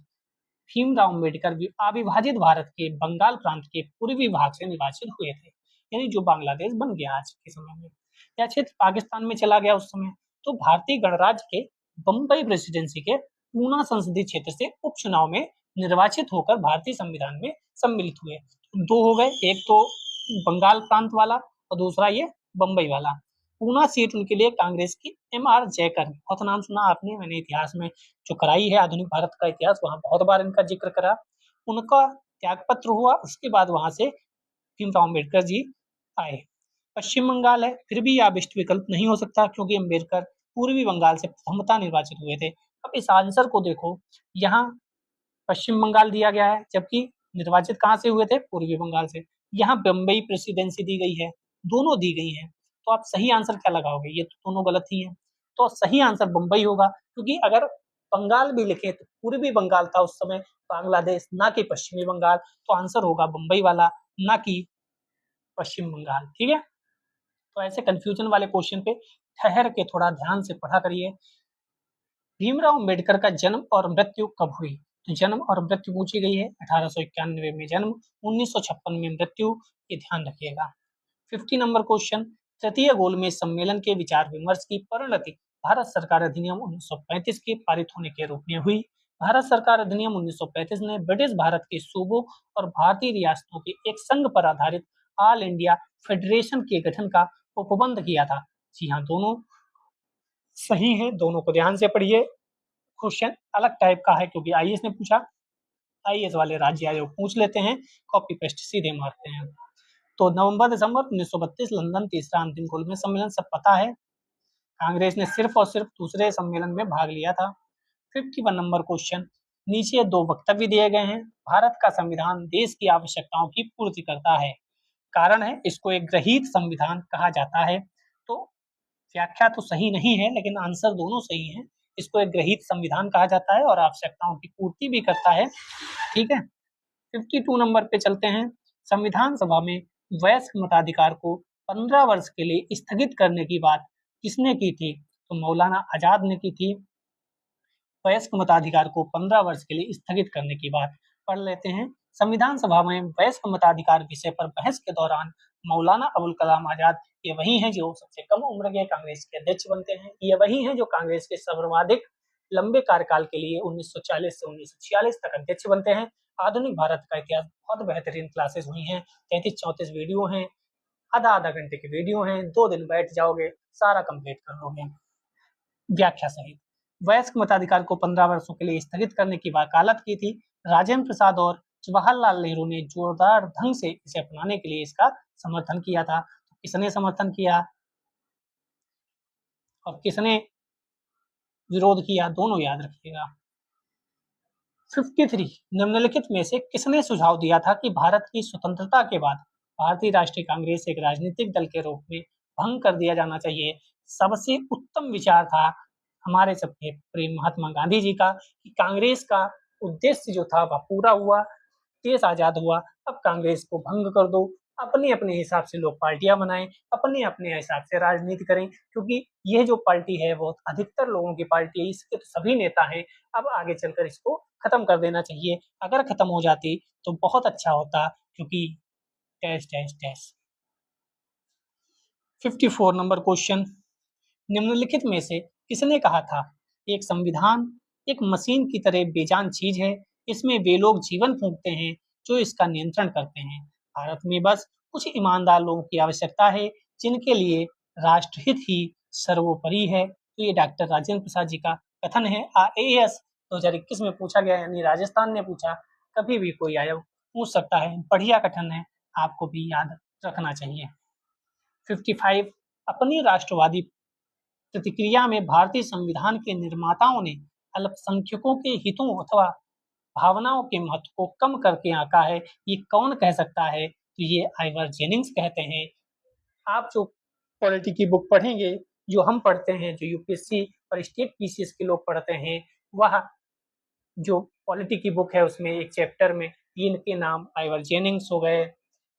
भीमराव अम्बेडकर अविभाजित भारत के बंगाल प्रांत के पूर्वी भाग से निर्वाचित हुए थे, यानी जो बांग्लादेश बन गया आज के समय में। यह क्षेत्र पाकिस्तान में चला गया उस समय। तो भारतीय गणराज्य के बम्बई प्रेसिडेंसी के ऊना संसदीय क्षेत्र से उपचुनाव में निर्वाचित होकर भारतीय संविधान में सम्मिलित हुए। दो हो गए, एक तो बंगाल प्रांत वाला और दूसरा ये बम्बई वाला। ऊना सीट उनके लिए कांग्रेस की एम.आर. जयकर, बहुत नाम सुना आपने, मैंने इतिहास में जो कराई है आधुनिक भारत का इतिहास, वहां बहुत बार इनका जिक्र करा। उनका त्यागपत्र हुआ, उसके बाद वहां से भीमराव अम्बेडकर जी आए। पश्चिम बंगाल है, फिर भी यह बेस्ट विकल्प नहीं हो सकता क्योंकि अम्बेडकर पूर्वी बंगाल से प्रथमतः निर्वाचित हुए थे। अब इस आंसर को देखो, यहाँ पश्चिम बंगाल दिया गया है, जबकि निर्वाचित कहाँ से हुए थे, पूर्वी बंगाल से। यहाँ बम्बई प्रेसिडेंसी दी गई है, दोनों दी गई है, तो आप सही आंसर क्या लगाओगे, ये तो दोनों गलत ही है। तो सही आंसर बम्बई होगा, क्योंकि अगर बंगाल भी लिखे तो पूर्वी बंगाल था उस समय, बांग्लादेश, ना कि पश्चिमी बंगाल, तो आंसर होगा बम्बई वाला, ना कि पश्चिम बंगाल। ठीक है, तो ऐसे कंफ्यूजन वाले क्वेश्चन पे ठहर के थोड़ा ध्यान से पढ़ा करिए। भीमराव अम्बेडकर का जन्म और मृत्यु कब हुई, तो जन्म और मृत्यु पूछी गई है, 1891 में जन्म, 1956 में मृत्यु, ये ध्यान रखिएगा। 50 नंबर क्वेश्चन, तृतीय गोलमेज सम्मेलन के विचार विमर्श की परिणति भारत सरकार अधिनियम 1935 के पारित होने के रूप में हुई। भारत सरकार अधिनियम 1935 ने ब्रिटिश भारत के सूबों और भारतीय रियासतों के एक संघ पर आधारित ऑल इंडिया फेडरेशन के गठन का उपबंध किया था। जी हाँ, दोनों सही है, दोनों को ध्यान से पढ़िए। क्वेश्चन अलग टाइप का है क्योंकि आईएएस ने पूछा, आईएएस वाले राज्य आयोग पूछ लेते हैं, कॉपी पेस्ट सीधे मारते हैं। तो नवंबर दिसंबर 1932 लंदन तीसरा अंतिम गोलमेज सम्मेलन सब पता है। कांग्रेस ने सिर्फ और सिर्फ दूसरे सम्मेलन में भाग लिया था। 51 नंबर क्वेश्चन, नीचे दो वक्तव्य दिए गए हैं। भारत का संविधान देश की आवश्यकताओं की पूर्ति करता है, कारण है इसको एक ग्रहीत संविधान कहा जाता है। तो व्याख्या तो सही नहीं है लेकिन आंसर दोनों सही है। इसको एक ग्रहीत संविधान कहा जाता है और आवश्यकताओं की पूर्ति भी करता है। ठीक है, 52 नंबर पे चलते हैं। संविधान सभा में वयस्क मताधिकार को 15 वर्ष के लिए स्थगित करने की बात किसने की थी? तो मौलाना आजाद ने की थी। वयस्क मताधिकार को 15 वर्ष के लिए स्थगित करने की बात पढ़ लेते हैं। संविधान सभा में वयस्क मताधिकार विषय पर बहस के दौरान मौलाना अबुल कलाम आजाद ये वही हैं जो सबसे कम उम्र के कांग्रेस के अध्यक्ष बनते हैं। ये वही हैं जो कांग्रेस के सर्वाधिक लंबे कार्यकाल के लिए 1940 से 1946 तक अध्यक्ष बनते हैं। आधुनिक भारत का इतिहास बहुत बेहतरीन क्लासेस हुई हैं, 33-34 वीडियो हैं, आधा घंटे के वीडियो हैं, 2 दिन बैठ जाओगे सारा कंप्लीट कर लोगे व्याख्या सहित। वयस्क मताधिकार को 15 वर्षों के लिए स्थगित करने की वकालत की थी। राजेंद्र प्रसाद और जवाहरलाल नेहरू ने जोरदार ढंग से इसे अपनाने के लिए इसका समर्थन किया था। तो किसने समर्थन किया और किसने विरोध किया, दोनों याद रखिएगा। 53 निम्नलिखित में से किसने सुझाव दिया था कि भारत की स्वतंत्रता के बाद भारतीय राष्ट्रीय कांग्रेस एक राजनीतिक दल के रूप में भंग कर दिया जाना चाहिए? सबसे उत्तम विचार था हमारे सबके प्रिय महात्मा गांधी जी का कि कांग्रेस का उद्देश्य जो था वह पूरा हुआ, देश आजाद हुआ, अब कांग्रेस को भंग कर दो, अपने अपने हिसाब से लोग पार्टियां बनाएं, अपने अपने हिसाब से राजनीति करें, क्योंकि यह जो पार्टी है वो अधिकतर लोगों की पार्टी है, इसके तो सभी नेता हैं। अब आगे चलकर इसको खत्म कर देना चाहिए। अगर खत्म हो जाती तो बहुत अच्छा होता, क्योंकि dash dash dash. 54 number question, निम्नलिखित में से किसने कहा था एक संविधान एक मशीन की तरह बेजान चीज है, इसमें वे लोग जीवन फूंकते हैं जो इसका नियंत्रण करते हैं। भारत में बस कुछ ईमानदार लोगों की आवश्यकता है जिनके लिए राष्ट्रहित ही सर्वोपरि है। तो ये डॉक्टर राजेंद्र प्रसाद जी का कथन है। आईएएस 2021 में पूछा गया, यानी राजस्थान ने पूछा, कभी भी कोई आयोग पूछ सकता है, बढ़िया कथन है, आपको भी याद रखना चाहिए। 55 अपनी राष्ट्रवादी प्रतिक्रिया में भारतीय संविधान के निर्माताओं ने अल्पसंख्यकों के हितों अथवा भावनाओं के महत्व को कम करके आंका है, ये कौन कह सकता है? तो ये आइवर जेनिंग्स कहते हैं। आप जो पॉलिटी की बुक पढ़ेंगे, जो हम पढ़ते हैं, जो यूपीएससी और स्टेट पीसीएस के लोग पढ़ते हैं, वह जो पॉलिटी की बुक है उसमें एक चैप्टर में इनके नाम आइवर जेनिंग्स हो गए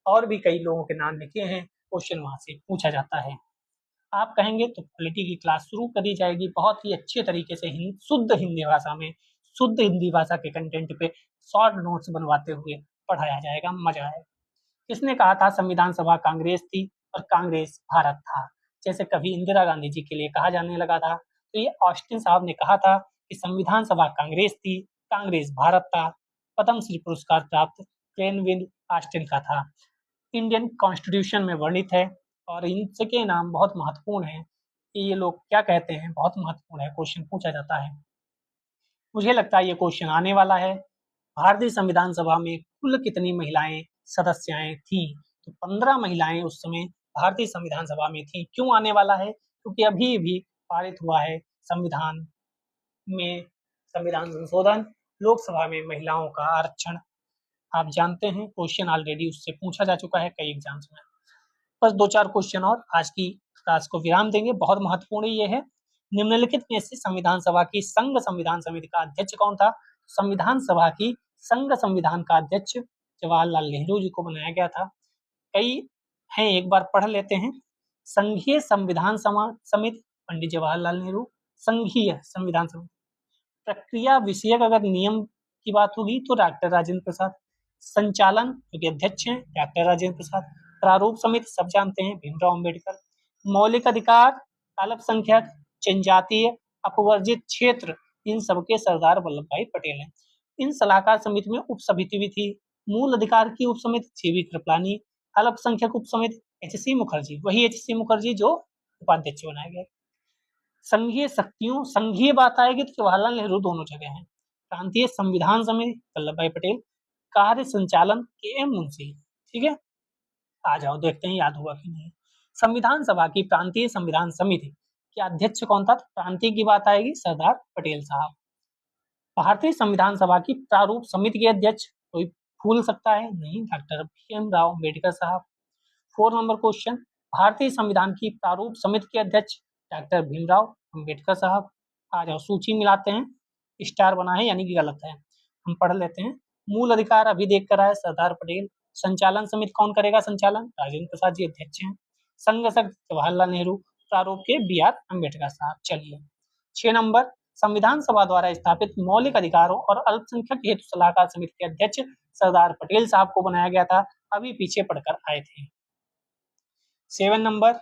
और भी कई लोगों के नाम लिखे हैं, क्वेश्चन वहां से पूछा जाता है। आप कहेंगे तो पॉलिटी की क्लास शुरू करी जाएगी बहुत ही अच्छे तरीके से, शुद्ध हिंदी भाषा में, शुद्ध हिंदी भाषा के कंटेंट पे शॉर्ट नोट्स बनवाते हुए पढ़ाया जाएगा, मजा आएगा। किसने कहा था संविधान सभा कांग्रेस थी और कांग्रेस भारत था? जैसे कभी इंदिरा गांधी जी के लिए कहा जाने लगा था, तो ये ऑस्टिन साहब ने कहा था कि संविधान सभा कांग्रेस थी, कांग्रेस भारत था। पद्मश्री पुरस्कार प्राप्त ग्लेनविल ऑस्टिन का था। इंडियन कॉन्स्टिट्यूशन में वर्णित है और इनके नाम बहुत महत्वपूर्ण हैं कि ये लोग क्या कहते हैं, बहुत महत्वपूर्ण है, क्वेश्चन पूछा जाता है। मुझे लगता है ये क्वेश्चन आने वाला है। भारतीय संविधान सभा में कुल कितनी महिलाएं सदस्याएं थी? तो 15 महिलाएं उस समय भारतीय संविधान सभा में थी। क्यों आने वाला है? क्योंकि अभी भी पारित हुआ है संविधान में संविधान संशोधन, लोकसभा में महिलाओं का आरक्षण। आप जानते हैं क्वेश्चन ऑलरेडी उससे पूछा जा चुका है कई एग्जाम्स में। बस 2-4 क्वेश्चन और आज की क्लास को विराम देंगे, बहुत महत्वपूर्ण ये है। निम्नलिखित में से संविधान सभा की संघ संविधान समिति का अध्यक्ष कौन था? संविधान सभा की संघ संविधान का अध्यक्ष जवाहरलाल नेहरू जी को बनाया गया था। कई हैं, एक बार पढ़ लेते हैं। संघीय संविधान समिति पंडित जवाहरलाल नेहरू, संघीय संविधान समिति प्रक्रिया विषयक अगर नियम की बात होगी तो डॉक्टर राजेंद्र प्रसाद। संचालन जो कि अध्यक्ष हैं डॉक्टर राजेंद्र प्रसाद। प्रारूप समिति सब जानते हैं भीमराव अंबेडकर। मौलिक अधिकार, अल्पसंख्यक, जनजातीय, अपवर्जित क्षेत्र, इन सबके सरदार वल्लभ भाई पटेल हैं। इन सलाहकार समिति में उप समिति भी थी। मूल अधिकार की उप समिति जीवी कृपलानी। अल्पसंख्यक उप समिति एच.सी. मुखर्जी, वही एच.सी. मुखर्जी जो उपाध्यक्ष बनाए गए। संघीय शक्तियों, संघीय बात आएगी तो जवाहरलाल नेहरू दोनों जगह हैं। प्रांतीय संविधान समिति वल्लभ भाई पटेल। कार्य संचालन के.एम. मुंशी। ठीक है, आ जाओ देखते हैं याद हुआ कि नहीं। संविधान सभा की प्रांतीय संविधान समिति के अध्यक्ष कौन था? प्रांतीय की बात आएगी सरदार पटेल साहब। भारतीय संविधान सभा की प्रारूप समिति के अध्यक्ष कोई भूल सकता है? नहीं, डॉक्टर भीमराव अम्बेडकर साहब। 4 नंबर क्वेश्चन, भारतीय संविधान की प्रारूप समिति के अध्यक्ष डॉक्टर भीमराव अम्बेडकर साहब। आ जाओ सूची मिलाते हैं, स्टार बना है यानी कि गलत है, हम पढ़ लेते हैं। मूल अधिकार अभी देख कर आए सरदार पटेल। संचालन समिति कौन करेगा संचालन? राजेंद्र प्रसाद जी अध्यक्ष हैं। संघ शक्ति जवाहरलाल नेहरू, प्रारूप के बी.आर. अम्बेडकर साहब। चलिए 6 नंबर, संविधान सभा द्वारा स्थापित मौलिक अधिकारों और अल्पसंख्यक हेतु सलाहकार समिति के अध्यक्ष सरदार पटेल साहब को बनाया गया था, अभी पीछे पढ़कर आए थे। 7 नंबर,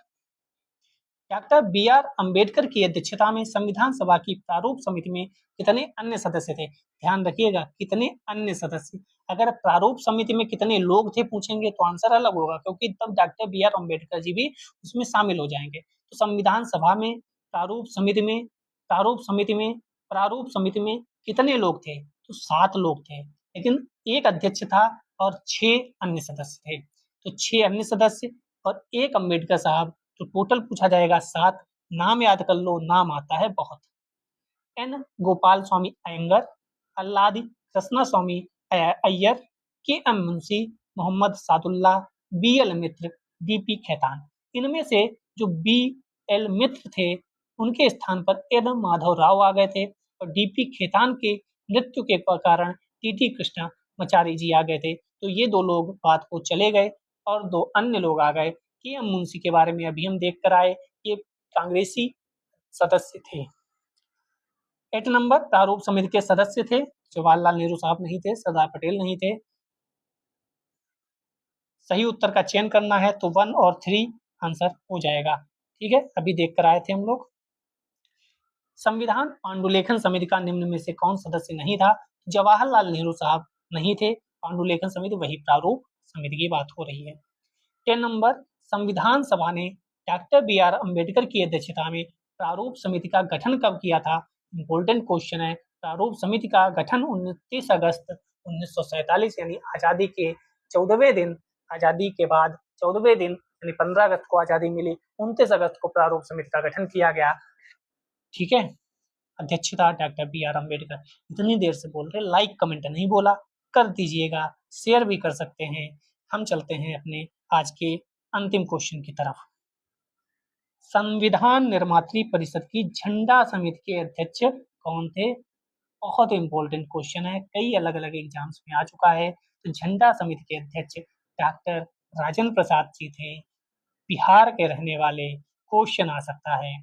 डॉक्टर बी.आर. अम्बेडकर की अध्यक्षता में संविधान सभा की प्रारूप समिति में कितने अन्य सदस्य थे? ध्यान रखिएगा कितने अन्य सदस्य। अगर प्रारूप समिति में कितने लोग थे पूछेंगे तो आंसर अलग होगा, क्योंकि तब डॉक्टर बी.आर. अम्बेडकर जी भी उसमें शामिल हो जाएंगे। तो संविधान सभा में, प्रारूप समिति में, प्रारूप समिति में कितने लोग थे? तो 7 लोग थे, लेकिन एक अध्यक्ष था और 6 अन्य सदस्य थे। तो 6 अन्य सदस्य और एक अम्बेडकर साहब, तो टोटल पूछा जाएगा 7। नाम याद कर लो, नाम आता है बहुत। N Gopalaswami Ayyangar, Alladi Krishnaswami Iyer, K M Munshi, Mohammad Saadulla, B L Mitter, D P Khaitan. इनमें से जो बी एल मित्र थे उनके स्थान पर एन माधव राव आ गए थे और डी पी खेतान के मृत्यु के कारण टी टी कृष्णा मचारी जी आ गए थे। तो ये 2 लोग बात को चले गए और 2 अन्य लोग आ गए। के एम मुंशी के बारे में अभी हम देख कर आए, ये कांग्रेसी सदस्य थे। 8 नंबर, प्रारूप समिति के सदस्य थे जवाहरलाल नेहरू साहब नहीं थे, सरदार पटेल नहीं थे। सही उत्तर का चयन करना है तो 1 और 3 आंसर हो जाएगा। ठीक है, अभी देख कर आए थे हम लोग। संविधान पांडुलेखन समिति का निम्न में से कौन सदस्य नहीं था? जवाहरलाल नेहरू साहब नहीं थे। पांडुलेखन समिति वही प्रारूप समिति की बात हो रही है। 10 नंबर, संविधान सभा ने डॉक्टर बी.आर. अम्बेडकर की अध्यक्षता में प्रारूप समिति का गठन कब किया था? इम्पोर्टेंट क्वेश्चन है। प्रारूप समिति का गठन 29 अगस्त 1947 यानी आजादी के 14वें दिन, आजादी के बाद 14वें दिन यानी 15 अगस्त को आजादी मिली, 29 अगस्त को प्रारूप समिति का गठन किया गया। ठीक है, अध्यक्षता डॉक्टर बी.आर. अम्बेडकर। इतनी देर से बोल रहे, लाइक कमेंट नहीं बोला, कर दीजिएगा, शेयर भी कर सकते हैं। हम चलते हैं अपने आज के अंतिम क्वेश्चन की तरफ। संविधान निर्मात्री परिषद की झंडा समिति के अध्यक्ष कौन थे? बहुत इंपॉर्टेंट क्वेश्चन है, कई अलग अलग एग्जाम्स में आ चुका है। तो झंडा समिति के अध्यक्ष डॉक्टर राजेंद्र प्रसाद जी थे, बिहार के रहने वाले। क्वेश्चन आ सकता है।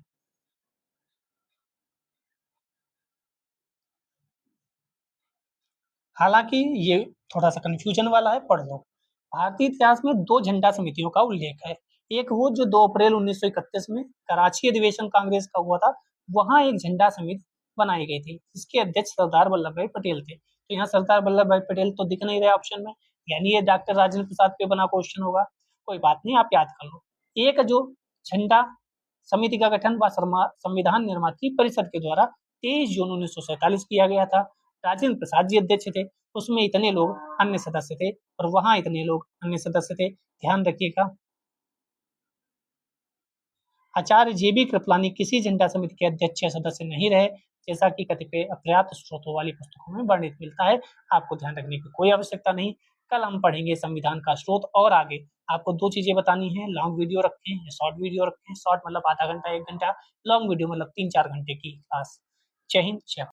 हालांकि ये थोड़ा सा कंफ्यूजन वाला है, पढ़ लो। भारतीय इतिहास में 2 झंडा समितियों का उल्लेख है। एक वो जो 2 अप्रैल 1931 में कराची अधिवेशन कांग्रेस का हुआ था, वहां एक झंडा समिति बनाई गई थी, जिसके अध्यक्ष सरदार वल्लभ भाई पटेल थे। तो यहाँ सरदार वल्लभ भाई पटेल तो दिख नहीं रहे ऑप्शन में, यानी ये डॉक्टर राजेंद्र प्रसाद पे बना क्वेश्चन होगा। कोई बात नहीं, आप याद कर लो। एक जो झंडा समिति का गठन व संविधान निर्मात्री परिषद के द्वारा 23 जून 1947 किया गया था। राजेंद्र प्रसाद जी अध्यक्ष थे, उसमें इतने लोग अन्य सदस्य थे और वहां इतने लोग अन्य सदस्य थे। ध्यान रखिएगा। आचार्य जे.बी. कृपलानी किसी झंडा समिति के अध्यक्ष या सदस्य नहीं रहे, जैसा कि कतिपय अपर्याप्त स्रोतों वाली पुस्तकों में वर्णित मिलता है। आपको ध्यान रखने की कोई आवश्यकता नहीं। कल हम पढ़ेंगे संविधान का स्रोत और आगे आपको 2 चीजें बतानी है, लॉन्ग वीडियो रखें या शॉर्ट वीडियो रखें। शॉर्ट मतलब आधा घंटा 1 घंटा, लॉन्ग वीडियो मतलब 3-4 घंटे की क्लास। जय हिंद, जय भारत।